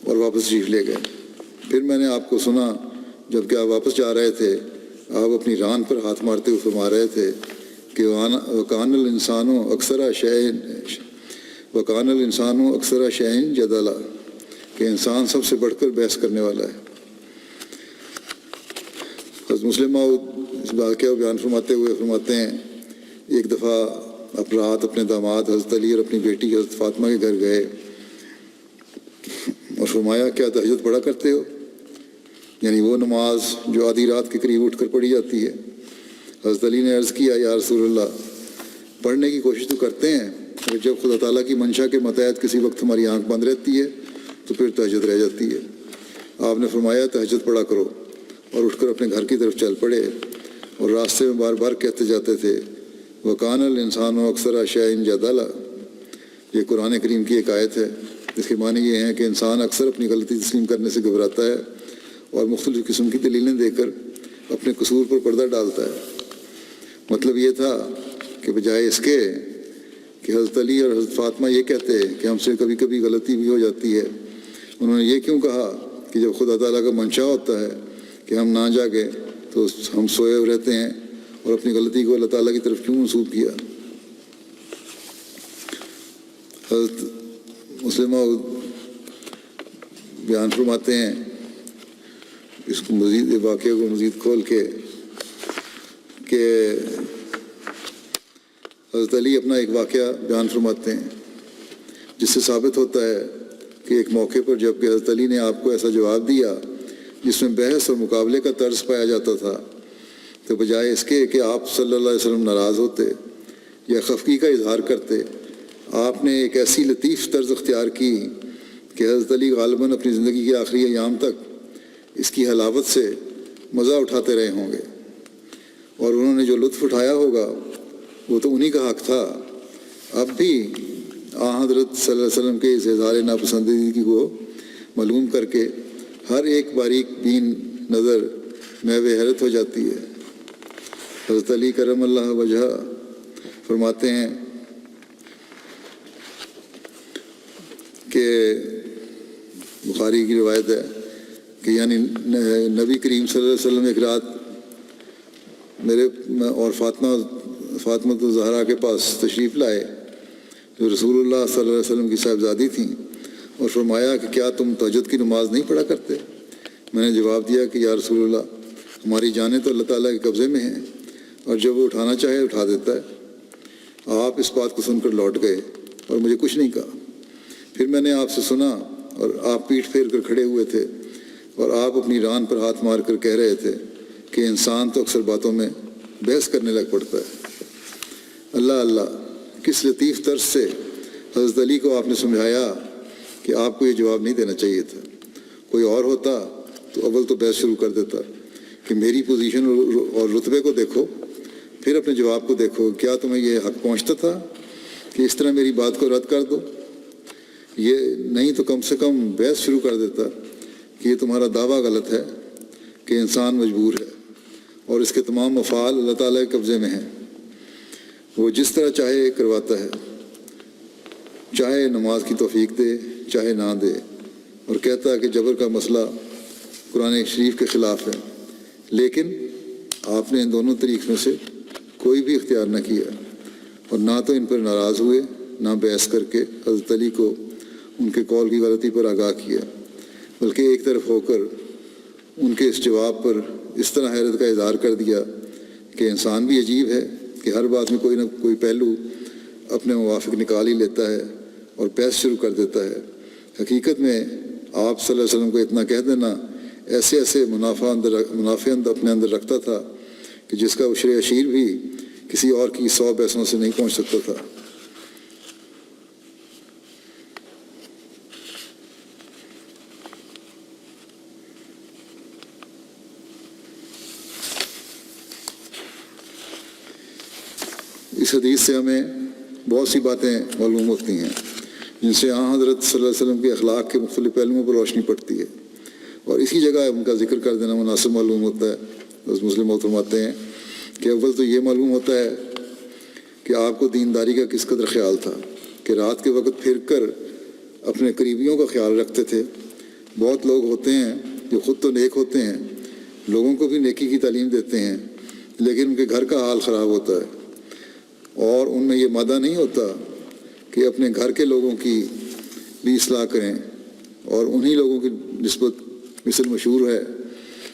اور واپس تشریف لے گئے۔ پھر میں نے آپ کو سنا جب کہ آپ واپس جا رہے تھے، آپ اپنی ران پر ہاتھ مارتے ہوئے فرما رہے تھے کہ وَكَانَ الْإِنسَانُ أَكْثَرَ شَيْءٍ جَدَلًا، کہ انسان سب سے بڑھ کر بحث کرنے والا ہے۔ حضرت مسلم اس واقعہ کو بیان فرماتے ہوئے فرماتے ہیں ایک دفعہ رات اپنے داماد حضرت علی اور اپنی بیٹی حضرت فاطمہ کے گھر گئے اور فرمایا کیا تہجد پڑھا کرتے ہو؟ یعنی وہ نماز جو آدھی رات کے قریب اٹھ کر پڑھی جاتی ہے۔ حضرت علی نے عرض کیا یا رسول اللہ، پڑھنے کی کوشش تو کرتے ہیں، اور جب خدا تعالیٰ کی منشا کے متحد کسی وقت ہماری آنکھ بند رہتی ہے تو پھر تہجد رہ جاتی ہے۔ آپ نے فرمایا تہجد پڑھا کرو، اور اٹھ کر اپنے گھر کی طرف چل پڑے اور راستے میں بار بار کہتے جاتے تھے وَكَانَ الْإِنسَانُ أَكْثَرَ شَيْءٍ جَدَلًا۔ یہ قرآن کریم کی ایک آیت ہے جس کے معنی یہ ہیں کہ انسان اکثر اپنی غلطی تسلیم کرنے سے گھبراتا ہے اور مختلف قسم کی دلیلیں دے کر اپنے قصور پر پردہ ڈالتا ہے۔ مطلب یہ تھا کہ بجائے اس کے کہ حضرت علی اور حضرت فاطمہ یہ کہتے کہ ہم سے کبھی کبھی غلطی بھی ہو جاتی ہے، انہوں نے یہ کیوں کہا کہ جب خدا تعالیٰ کا منشا ہوتا ہے کہ ہم نہ جاگے تو ہم سوئے ہوئے رہتے ہیں، اور اپنی غلطی کو اللہ تعالیٰ کی طرف کیوں منسوب کیا؟ حضرت مسلمہ بیان فرماتے ہیں اس کو مزید واقعے کو مزید کھول کے کہ حضرت علی اپنا ایک واقعہ بیان فرماتے ہیں جس سے ثابت ہوتا ہے کہ ایک موقع پر جب کہ حضرت علی نے آپ کو ایسا جواب دیا جس میں بحث اور مقابلے کا طرز پایا جاتا تھا، تو بجائے اس کے کہ آپ صلی اللہ علیہ وسلم ناراض ہوتے یا خفگی کا اظہار کرتے، آپ نے ایک ایسی لطیف طرز اختیار کی کہ حضرت علی غالباً اپنی زندگی کے آخری ایام تک اس کی حلاوت سے مزہ اٹھاتے رہے ہوں گے، اور انہوں نے جو لطف اٹھایا ہوگا وہ تو انہی کا حق تھا۔ اب بھی حضرت صلی اللہ علیہ وسلم کے اس اظہار ناپسندیدگی کو معلوم کر کے ہر ایک باریک بین نظر محو حیرت ہو جاتی ہے۔ حضرت علی کرم اللہ وجہ فرماتے ہیں کہ بخاری کی روایت ہے کہ یعنی نبی کریم صلی اللہ علیہ وسلم ایک رات میرے اور فاطمہ الزہرا کے پاس تشریف لائے جو رسول اللہ صلی اللہ علیہ وسلم کی صاحبزادی تھیں، اور فرمایا کہ کیا تم تہجد کی نماز نہیں پڑھا کرتے؟ میں نے جواب دیا کہ یا رسول اللہ، ہماری جانیں تو اللہ تعالیٰ کے قبضے میں ہیں، اور جب وہ اٹھانا چاہے اٹھا دیتا ہے۔ آپ اس بات کو سن کر لوٹ گئے اور مجھے کچھ نہیں کہا۔ پھر میں نے آپ سے سنا اور آپ پیٹھ پھیر کر کھڑے ہوئے تھے اور آپ اپنی ران پر ہاتھ مار کر کہہ رہے تھے کہ انسان تو اکثر باتوں میں بحث کرنے لگ پڑتا ہے۔ اللہ اللہ، کس لطیف طرز سے حضرت علی کو آپ نے سمجھایا کہ آپ کو یہ جواب نہیں دینا چاہیے تھا۔ کوئی اور ہوتا تو اول تو بحث شروع کر دیتا کہ میری پوزیشن اور رتبے کو دیکھو، پھر اپنے جواب کو دیکھو، کیا تمہیں یہ حق پہنچتا تھا کہ اس طرح میری بات کو رد کر دو؟ یہ نہیں تو کم سے کم بحث شروع کر دیتا کہ یہ تمہارا دعویٰ غلط ہے کہ انسان مجبور ہے اور اس کے تمام افعال اللہ تعالیٰ کے قبضے میں ہیں، وہ جس طرح چاہے کرواتا ہے، چاہے نماز کی توفیق دے چاہے نہ دے، اور کہتا ہے کہ جبر کا مسئلہ قرآن شریف کے خلاف ہے۔ لیکن آپ نے ان دونوں طریقوں سے کوئی بھی اختیار نہ کیا، اور نہ تو ان پر ناراض ہوئے نہ بحث کر کے حضرت علی کو ان کے قول کی غلطی پر آگاہ کیا، بلکہ ایک طرف ہو کر ان کے اس جواب پر اس طرح حیرت کا اظہار کر دیا کہ انسان بھی عجیب ہے کہ ہر بات میں کوئی نہ کوئی پہلو اپنے موافق نکال ہی لیتا ہے اور بحث شروع کر دیتا ہے۔ حقیقت میں آپ صلی اللہ علیہ وسلم کو اتنا کہہ دینا ایسے منافع اپنے اندر رکھتا تھا کہ جس کا عشر عشیر بھی کسی اور کی 100 بحثوں سے نہیں پہنچ سکتا تھا۔ اس حدیث سے ہمیں بہت سی باتیں معلوم ہوتی ہیں جن سے حضرت صلی اللہ علیہ وسلم کے اخلاق کے مختلف پہلوؤں پر روشنی پڑتی ہے، اور اسی جگہ ان کا ذکر کر دینا مناسب معلوم ہوتا ہے۔ حضرت مسلم فرماتے ہیں کہ اول تو یہ معلوم ہوتا ہے کہ آپ کو دینداری کا کس قدر خیال تھا کہ رات کے وقت پھر کر اپنے قریبیوں کا خیال رکھتے تھے۔ بہت لوگ ہوتے ہیں جو خود تو نیک ہوتے ہیں، لوگوں کو بھی نیکی کی تعلیم دیتے ہیں، لیکن ان کے گھر کا حال خراب ہوتا ہے، اور ان میں یہ مادہ نہیں ہوتا کہ اپنے گھر کے لوگوں کی بھی اصلاح کریں، اور انہی لوگوں کی نسبت مثل مشہور ہے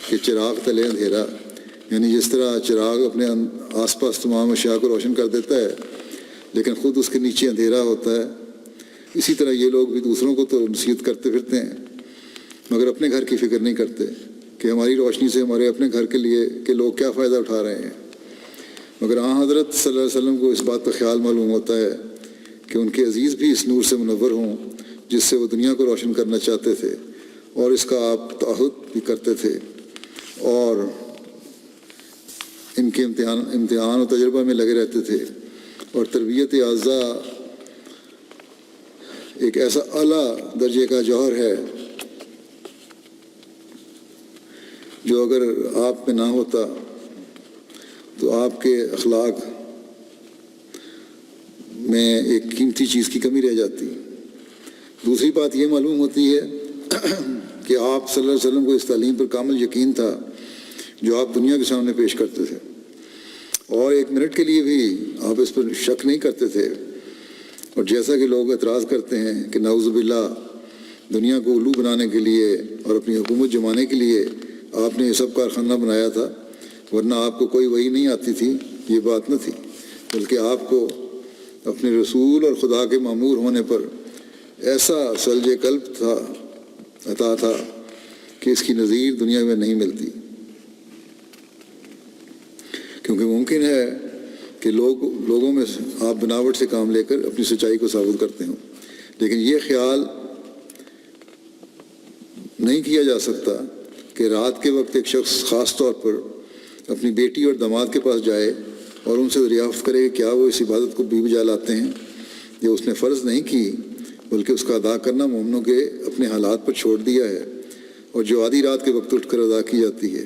کہ چراغ تلے اندھیرا، یعنی جس طرح چراغ اپنے آس پاس تمام اشیاء کو روشن کر دیتا ہے لیکن خود اس کے نیچے اندھیرا ہوتا ہے، اسی طرح یہ لوگ بھی دوسروں کو تو نصیحت کرتے پھرتے ہیں مگر اپنے گھر کی فکر نہیں کرتے کہ ہماری روشنی سے ہمارے اپنے گھر کے لیے کہ لوگ کیا فائدہ اٹھا رہے ہیں۔ مگر حضرت صلی اللہ علیہ وسلم کو اس بات کا خیال معلوم ہوتا ہے کہ ان کے عزیز بھی اس نور سے منور ہوں جس سے وہ دنیا کو روشن کرنا چاہتے تھے، اور اس کا آپ تعہد بھی کرتے تھے، اور ان کے امتحان و تجربہ میں لگے رہتے تھے۔ اور تربیت اعضاء ایک ایسا اعلیٰ درجے کا جوہر ہے جو اگر آپ میں نہ ہوتا تو آپ کے اخلاق میں ایک قیمتی چیز کی کمی رہ جاتی۔ دوسری بات یہ معلوم ہوتی ہے کہ آپ صلی اللہ علیہ وسلم کو اس تعلیم پر کامل یقین تھا جو آپ دنیا کے سامنے پیش کرتے تھے، اور ایک منٹ کے لیے بھی آپ اس پر شک نہیں کرتے تھے اور جیسا کہ لوگ اعتراض کرتے ہیں کہ نعوذ باللہ دنیا کو الو بنانے کے لیے اور اپنی حکومت جمانے کے لیے آپ نے یہ سب کارخانہ بنایا تھا، ورنہ آپ کو کوئی وحی نہیں آتی تھی، یہ بات نہ تھی، بلکہ آپ کو اپنے رسول اور خدا کے مامور ہونے پر ایسا سلج قلب عطا تھا کہ اس کی نظیر دنیا میں نہیں ملتی۔ کیونکہ ممکن ہے کہ لوگوں میں آپ بناوٹ سے کام لے کر اپنی سچائی کو ثابت کرتے ہوں، لیکن یہ خیال نہیں کیا جا سکتا کہ رات کے وقت ایک شخص خاص طور پر اپنی بیٹی اور داماد کے پاس جائے اور ان سے دریافت کرے کہ کیا وہ اس عبادت کو بھی بجا لاتے ہیں جو اس نے فرض نہیں کی، بلکہ اس کا ادا کرنا مومنوں کے اپنے حالات پر چھوڑ دیا ہے، اور جو آدھی رات کے وقت اٹھ کر ادا کی جاتی ہے۔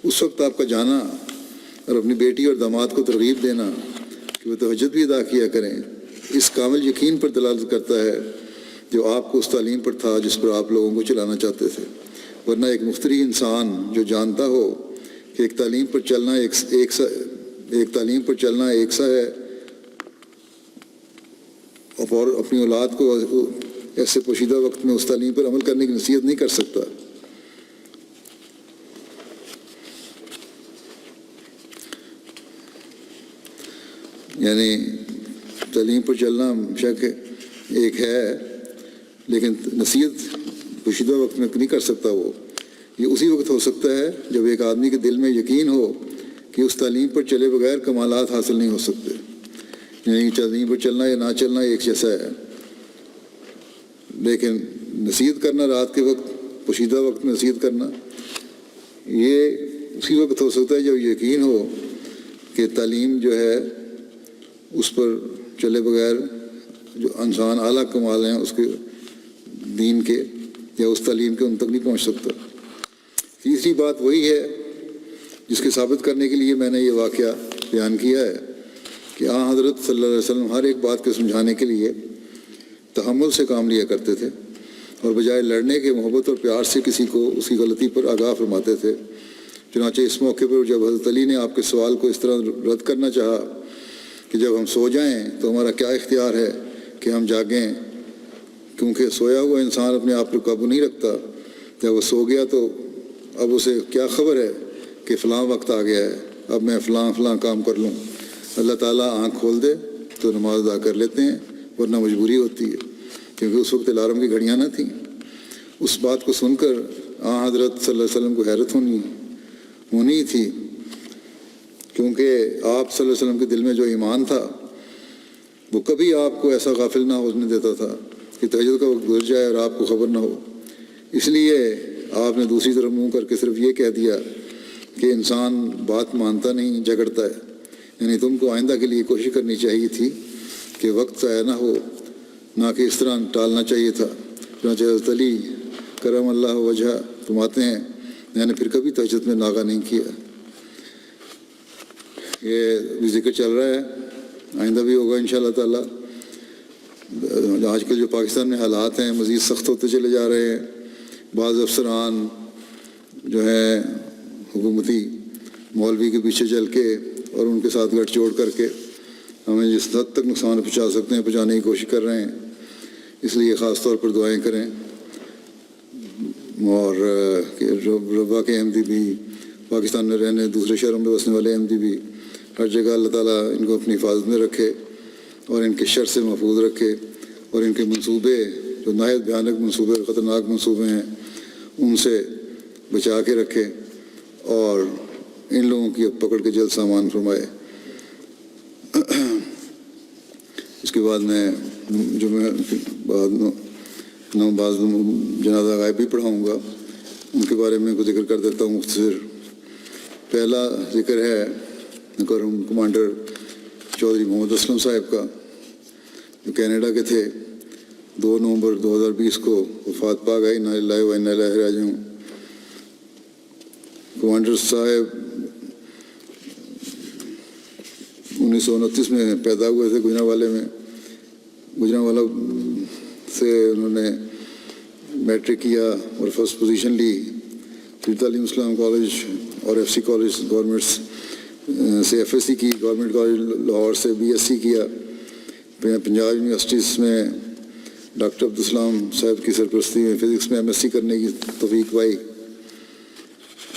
اس وقت آپ کا جانا اور اپنی بیٹی اور داماد کو ترغیب دینا کہ وہ تہجد بھی ادا کیا کریں، اس کامل یقین پر دلالت کرتا ہے جو آپ کو اس تعلیم پر تھا جس پر آپ لوگوں کو چلانا چاہتے تھے۔ ورنہ ایک مفتری انسان جو جانتا ہو کہ ایک تعلیم پر چلنا ایک سا ہے اور اپنی اولاد کو ایسے پوشیدہ وقت میں اس تعلیم پر عمل کرنے کی نصیحت نہیں کر سکتا۔ یعنی تعلیم پر چلنا شک ایک ہے، لیکن نصیحت پوشیدہ وقت میں نہیں کر سکتا۔ وہ یہ اسی وقت ہو سکتا ہے جب ایک آدمی کے دل میں یقین ہو کہ اس تعلیم پر چلے بغیر کمالات حاصل نہیں ہو سکتے۔ یعنی تعلیم پر چلنا یا نہ چلنا ایک جیسا ہے، لیکن نصیحت کرنا رات کے وقت پوشیدہ وقت میں نصیحت کرنا یہ اسی وقت ہو سکتا ہے جب یقین ہو کہ تعلیم جو ہے اس پر چلے بغیر جو انسان اعلیٰ کمال ہیں اس کے دین کے یا اس تعلیم کے ان تک نہیں پہنچ سکتا۔ تیسری بات وہی ہے جس کے ثابت کرنے کے لیے میں نے یہ واقعہ بیان کیا ہے کہ حضرت صلی اللہ علیہ وسلم ہر ایک بات کے سمجھانے کے لیے تحمل سے کام لیا کرتے تھے، اور بجائے لڑنے کے محبت اور پیار سے کسی کو اس کی غلطی پر آگاہ فرماتے تھے۔ چنانچہ اس موقع پر جب حضرت علی نے آپ کے سوال کو اس طرح رد کرنا چاہا کہ جب ہم سو جائیں تو ہمارا کیا اختیار ہے کہ ہم جاگیں، کیونکہ سویا ہوا انسان اپنے آپ پر قابو نہیں رکھتا، جب وہ سو گیا تو اب اسے کیا خبر ہے کہ فلاں وقت آ گیا ہے، اب میں فلاں کام کر لوں۔ اللہ تعالیٰ آنکھ کھول دے تو نماز ادا کر لیتے ہیں، ورنہ مجبوری ہوتی ہے، کیونکہ اس وقت الارم کی گھڑیاں نہ تھیں۔ اس بات کو سن کر حضرت صلی اللہ علیہ وسلم کو حیرت ہونی تھی، کیونکہ آپ صلی اللہ علیہ وسلم کے دل میں جو ایمان تھا وہ کبھی آپ کو ایسا غافل نہ ہونے دیتا تھا کہ تہجد کا وقت گزر جائے اور آپ کو خبر نہ ہو۔ اس لیے آپ نے دوسری طرف منہ کر کے صرف یہ کہہ دیا کہ انسان بات مانتا نہیں، جھگڑتا ہے۔ یعنی تم کو آئندہ کے لیے کوشش کرنی چاہیے تھی کہ وقت ضائع نہ ہو، نہ کہ اس طرح ٹالنا چاہیے تھا۔ چنانچہ حضرت علی کرم اللہ وجہ فرماتے ہیں میں نے پھر کبھی تہجد میں ناغہ نہیں کیا۔ یہ بھی ذکر چل رہا ہے، آئندہ بھی ہوگا انشاءاللہ تعالیٰ۔ آج کل جو پاکستان میں حالات ہیں مزید سخت ہوتے چلے جا رہے ہیں۔ بعض افسران جو ہیں حکومتی مولوی کے پیچھے چل کے اور ان کے ساتھ گٹھ جوڑ کر کے ہمیں جس حد تک نقصان پہنچا سکتے ہیں پہنچانے کی کوشش کر رہے ہیں۔ اس لیے خاص طور پر دعائیں کریں، اور ربا کے احمدی بھی، پاکستان میں رہنے دوسرے شہروں میں بسنے والے احمدی بھی، ہر جگہ اللہ تعالیٰ ان کو اپنی حفاظت میں رکھے اور ان کے شر سے محفوظ رکھے، اور ان کے منصوبے جو نہایت بھیانک منصوبے اور خطرناک منصوبے ہیں ان سے بچا کے رکھے، اور ان لوگوں کی پکڑ کے جلد سامان فرمائے۔ اس کے بعد میں بعض جنازہ غائب بھی پڑھاؤں گا، ان کے بارے میں کچھ ذکر کر دیتا ہوں مختصر۔ پہلا ذکر ہے کمانڈر چودھری محمد اسلم صاحب کا، جو کینیڈا کے تھے۔ 2 نومبر 2020 کو وفات پا گئے، انا للہ و انا الیہ راجعون۔ کمانڈر صاحب 1929 میں پیدا ہوئے تھے گجرانوالے میں۔ گجرانوالہ سے انہوں نے میٹرک کیا اور فرسٹ پوزیشن لی۔ پھر تعلیم اسلام کالج اور ایف سی کالج گورنمنٹ سے ایف ایس سی کی، گورنمنٹ کالج لاہور سے BSc کیا۔ پنجاب یونیورسٹیز میں ڈاکٹر عبدالسلام صاحب کی سرپرستی میں فزکس میں MSc کرنے کی توفیق پائی۔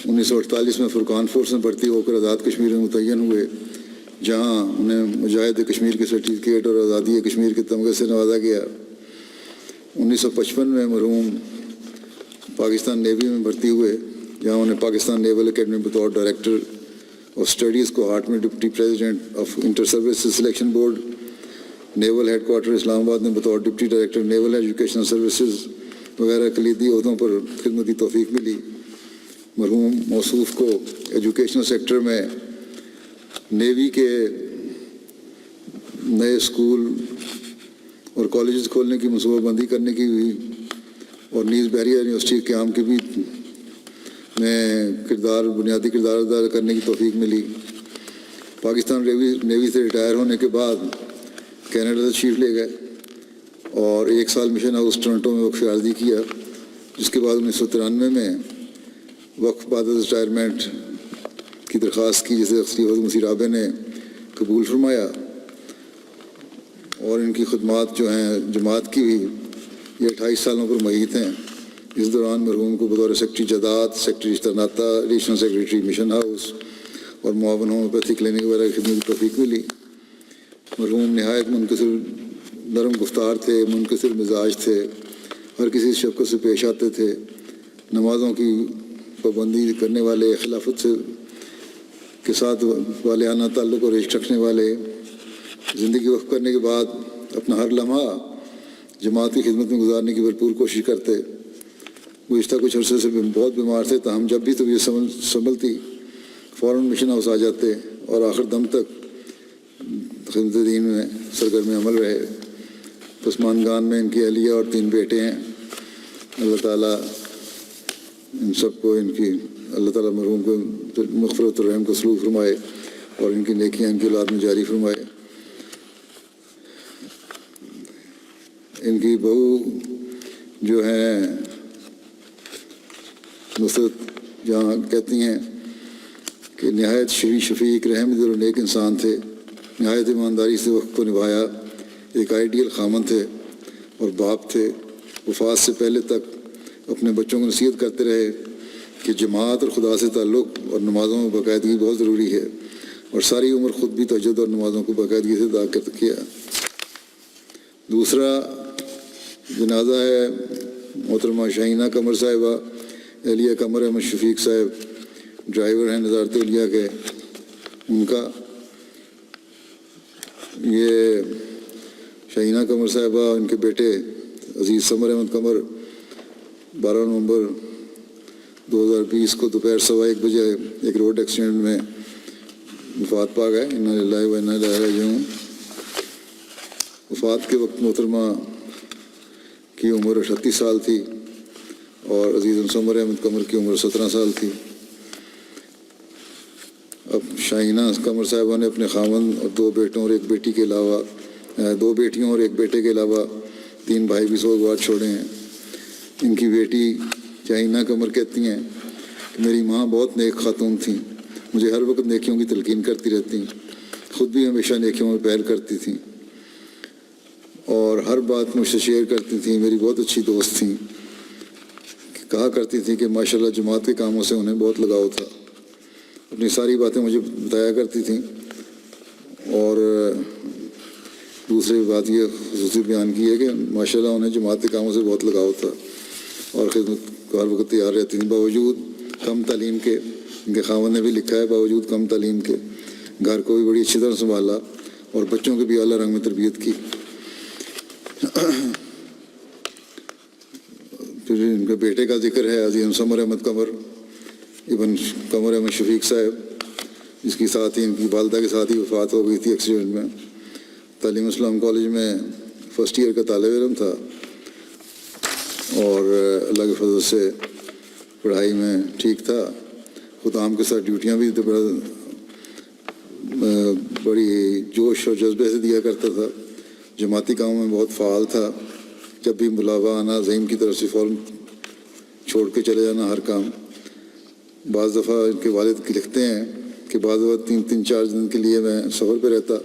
1948 میں فرقان فورس میں بھرتی ہو کر آزاد کشمیر میں متعین ہوئے، جہاں انہیں مجاہد کشمیر کے سرٹیفکیٹ اور آزادی کشمیر کے تمغے سے نوازا گیا۔ 1955 میں مرحوم پاکستان نیوی میں بھرتی ہوئے، جہاں انہیں پاکستان نیول اکیڈمی بطور ڈائریکٹر آف اسٹڈیز کوہارٹ میں deputy president of inter services selection board, naval head quarter Islamabad میں بطور deputy director naval educational services وغیرہ کلیدی عہدوں پر خدمت کی توفیق ملی۔ مرحوم موصوف کو ایجوکیشنل سیکٹر میں نیوی کے نئے اسکول اور کالجز کھولنے کی منصوبہ بندی کرنے کی بھی اور نیز بحریہ یونیورسٹی قیام کی بھی میں بنیادی کردار ادا کرنے کی توفیق ملی۔ پاکستان نیوی سے ریٹائر ہونے کے بعد کینیڈا تشریف لے گئے اور 1 سال مشن ہاؤس ٹورنٹو میں وقف عارضی کیا، جس کے بعد 1993 میں وقف بعد ریٹائرمنٹ کی درخواست کی، جسے خلیفۃ مسیح رابع نے قبول فرمایا، اور ان کی خدمات جو ہیں جماعت کی بھی یہ 28 سالوں پر محیط ہیں۔ اس دوران مرحوم کو بطور سیکرٹری جداد، سیکرٹری رشتہ ناطہ، ایڈیشنل سیکرٹری مشن ہاؤس اور معاون ہومیوپیتھی کلینک وغیرہ کی خدمت کی توفیق ملی۔ مرحوم نہایت منکسر نرم گفتار تھے، منکسر مزاج تھے، ہر کسی شفقت سے پیش آتے تھے، نمازوں کی پابندی کرنے والے، خلافت سے کے ساتھ والہانہ تعلق اور عشق رکھنے والے، زندگی وقف کرنے کے بعد اپنا ہر لمحہ جماعت کی خدمت میں گزارنے کی بھرپور کوشش کرتے۔ گزشتہ کچھ عرصے سے بہت بیمار تھے، تاہم جب بھی طبیعت سنبھلتی فوراً مشن ہاؤس آ جاتے اور آخر دم تک خدمت دین میں سرگرم عمل رہے۔ پسمانگان میں ان کی اہلیہ اور 3 بیٹے ہیں۔ اللہ تعالیٰ ان سب کو اللہ تعالیٰ مرحوم کو مغفرت الرحم کو سلوک فرمائے اور ان کی نیکیاں ان کی اولاد میں جاری فرمائے۔ ان کی بہو جو ہیں نصرت جہاں کہتی ہیں کہ نہایت شفیق رحم دل و نیک انسان تھے، نہایت ایمانداری سے وقت کو نبھایا، ایک آئیڈیل خامن تھے اور باپ تھے۔ وفات سے پہلے تک اپنے بچوں کو نصیحت کرتے رہے کہ جماعت اور خدا سے تعلق اور نمازوں میں باقاعدگی بہت ضروری ہے، اور ساری عمر خود بھی تہجد اور نمازوں کو باقاعدگی سے ادا کیا۔ دوسرا جنازہ ہے محترمہ شاہینہ قمر صاحبہ، اہلیہ قمر احمد شفیق صاحب، ڈرائیور ہیں نظارت اولیاء کے۔ ان کا یہ شاہینہ قمر صاحبہ، ان کے بیٹے عزیز سمر احمد قمر 12 نومبر 2020 کو دوپہر 1:15 بجے ایک روڈ ایکسیڈنٹ میں وفات پا گئے۔ انا للہ و انا الیہ راجعون۔ وفات کے وقت محترمہ کی عمر 38 سال تھی اور عزیز سمر احمد قمر کی عمر 17 سال تھی۔ اب شاہینہ قمر صاحبہ نے اپنے خاوند اور 2 بیٹوں اور 1 بیٹی کے علاوہ 2 بیٹیوں اور 1 بیٹے کے علاوہ 3 بھائی بھی سوگوار چھوڑے ہیں۔ ان کی بیٹی شاہینہ قمر کہتی ہیں کہ میری ماں بہت نیک خاتون تھیں، مجھے ہر وقت نیکیوں کی تلقین کرتی رہتی، خود بھی ہمیشہ نیکیوں میں پہل کرتی تھیں اور ہر بات مجھ سے شیئر کرتی تھیں۔ میری بہت اچھی دوست تھیں، کہا کرتی تھیں کہ ماشاءاللہ جماعت کے کاموں سے انہیں بہت لگاؤ تھا، اپنی ساری باتیں مجھے بتایا کرتی تھیں۔ اور دوسری بات یہ خصوصی بیان کی ہے کہ ماشاءاللہ انہیں جماعت کے کاموں سے بہت لگاؤ تھا اور خدمت کو ہر وقت تیار رہتی تھیں، باوجود کم تعلیم کے۔ ان کے خاوند نے بھی لکھا ہے باوجود کم تعلیم کے گھر کو بھی بڑی اچھی طرح سنبھالا اور بچوں کی بھی اعلیٰ رنگ میں تربیت کی۔ پھر ان کے بیٹے کا ذکر ہے عزیز سمر احمد قمر ابن قمر احمد شفیق صاحب، جس کی ساتھ ہی ان کی والدہ کے ساتھ ہی وفات ہو گئی تھی ایکسیڈنٹ میں۔ تعلیم اسلام کالج میں فرسٹ ایئر کا طالب علم تھا اور اللہ کے فضل سے پڑھائی میں ٹھیک تھا، خدام کے ساتھ ڈیوٹیاں بھی بڑی جوش اور جذبے سے دیا کرتا تھا، جماعتی کاموں میں بہت فعال تھا۔ جب بھی بلاوا آنا زعیم کی طرف سے فوراً چھوڑ کے چلے جانا ہر کام۔ بعض دفعہ ان کے والد لکھتے ہیں کہ بعض دفعہ 3-4 دن کے لیے میں سفر پہ رہتا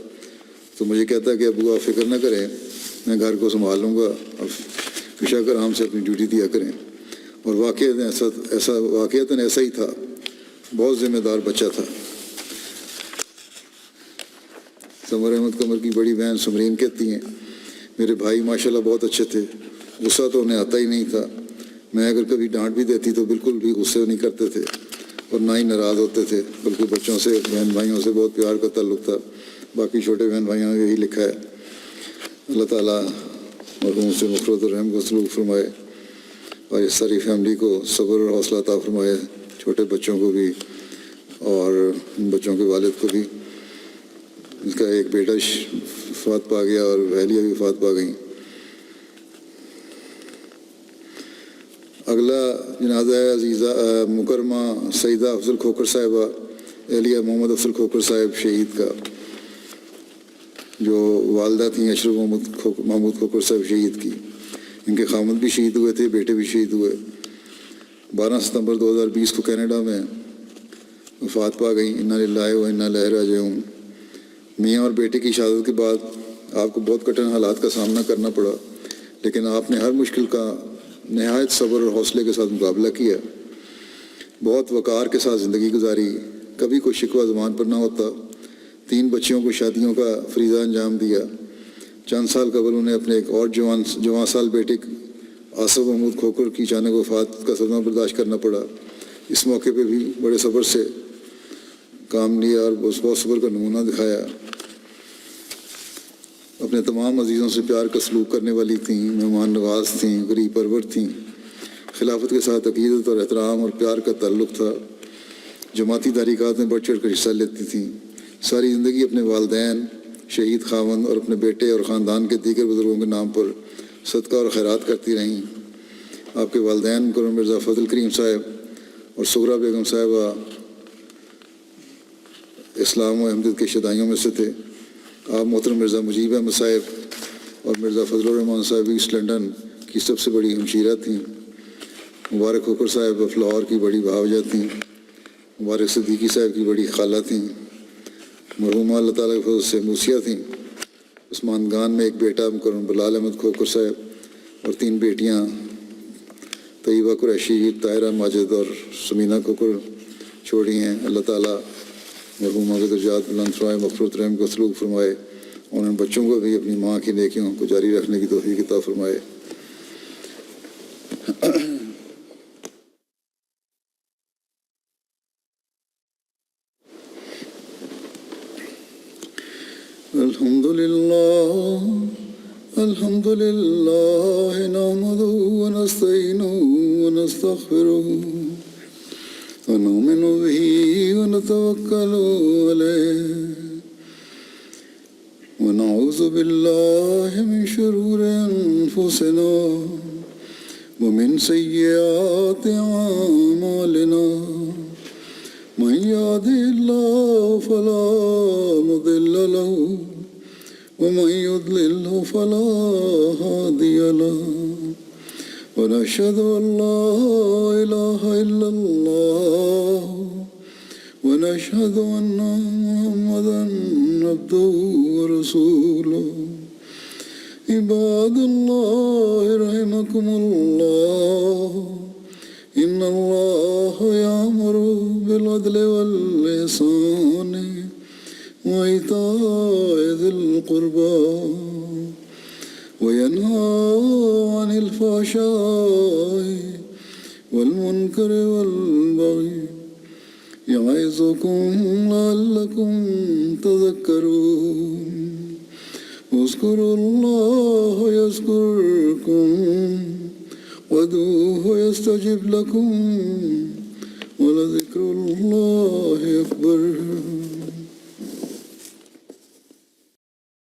تو مجھے کہتا ہے کہ ابو آپ فکر نہ کریں، میں گھر کو سنبھال لوں گا، اب فشا کر آرام سے اپنی ڈیوٹی دیا کریں. اور واقعتاً ایسا ہی تھا، بہت ذمہ دار بچہ تھا. سمر احمد قمر کی بڑی بہن سمرین کہتی ہیں میرے بھائی ماشاءاللہ بہت اچھے تھے، غصہ تو انہیں آتا ہی نہیں تھا. میں اگر کبھی ڈانٹ بھی دیتی تو بالکل بھی غصے نہیں کرتے تھے اور نہ ہی ناراض ہوتے تھے، بلکہ بچوں سے، بہن بھائیوں سے بہت پیار کا تعلق تھا. باقی چھوٹے بہن بھائیوں نے یہی لکھا ہے. اللہ تعالیٰ مرحوم سے مغفرت و رحم کو سلوک فرمائے اور اس ساری فیملی کو صبر اور حوصلہ عطا فرمائے، چھوٹے بچوں کو بھی اور ان بچوں کے والد کو بھی. اس کا ایک بیٹا وفات پا گیا اور اہلیہ بھی وفات پا گئیں. اگلا جنازہ ہے عزیزہ مکرمہ سیدہ افضل کھوکھر صاحبہ، اہلیہ محمد افضل کھوکھر صاحب شہید کا، جو والدہ تھیں اشرف محمود کھوکھر صاحب شہید کی. ان کے خامد بھی شہید ہوئے تھے، بیٹے بھی شہید ہوئے. 12 ستمبر 2020 کو کینیڈا میں وفات پا گئیں. انا للہ و انا الیہ راجعون. میاں اور بیٹے کی شہادت کے بعد آپ کو بہت کٹھن حالات کا سامنا کرنا پڑا، لیکن آپ نے ہر مشکل کا نہایت صبر اور حوصلے کے ساتھ مقابلہ کیا، بہت وقار کے ساتھ زندگی گزاری، کبھی کوئی شکوہ زبان پر نہ ہوتا. 3 بچیوں کو شادیوں کا فریضہ انجام دیا. چند سال قبل انہیں اپنے ایک اور جوان سال بیٹے آصف محمود کھوکھر کی اچانک وفات کا صدمہ برداشت کرنا پڑا. اس موقع پہ بھی بڑے صبر سے کام لیا اور بہت صبر کا نمونہ دکھایا. اپنے تمام عزیزوں سے پیار کا سلوک کرنے والی تھیں، مہمان نواز تھیں، غریب پرور تھیں. خلافت کے ساتھ عقیدت اور احترام اور پیار کا تعلق تھا. جماعتی تحریکات میں بڑھ چڑھ کر حصہ لیتی تھیں. ساری زندگی اپنے والدین، شہید خاوند اور اپنے بیٹے اور خاندان کے دیگر بزرگوں کے نام پر صدقہ اور خیرات کرتی رہیں. آپ کے والدین مکرم مرزا فضل کریم صاحب اور سغرا بیگم صاحبہ اسلام و احمدیت کے شدائیوں میں سے تھے. آپ محترم مرزا مجیب احمد صاحب اور مرزا فضل الرحمان صاحب ایسٹ لنڈن کی سب سے بڑی ہمشیرہ تھیں. مبارک کھوکھر صاحب لاہور کی بڑی بھاوجہ تھیں. مبارک صدیقی صاحب کی بڑی خالہ تھیں. مرحومہ اللہ تعالیٰ کے فضل سے موسیہ تھیں. عثمان گان میں ایک بیٹا مکرم بلال احمد کھوکھر صاحب اور 3 بیٹیاں طیبہ قریشی، طاہرہ ماجد اور سمینہ کھوکھر چھوڑی ہیں. اللہ تعالیٰ مرحومہ کے درجات بلند فرمائے، مغفرت رحم کو سلوک فرمائے اور ان بچوں کو بھی اپنی ماں کی نیکیوں کو جاری رکھنے کی توفیق عطا فرمائے. الحمد للہ نحمدہ ونستعینہ ونستغفرہ ونؤمن بہ ونتوکل علیہ ونعوذ باللہ من شرور انفسنا ومن سیئات اعمالنا. من يهده الله فلا مضل له ومن يضلل فلا هادي له ونشهد أن لا إله إلا الله ونشهد أن محمدا عبده ورسوله. عباد الله رحمكم الله، إن الله يأمر بالعدل والإحسان وإيتاء ذي القربى وينهى عن الفحشاء والمنكر والبغي يعظكم لعلكم تذكرون. اذكروا الله يذكركم وادعوه يستجب لكم ولذكر الله أكبر.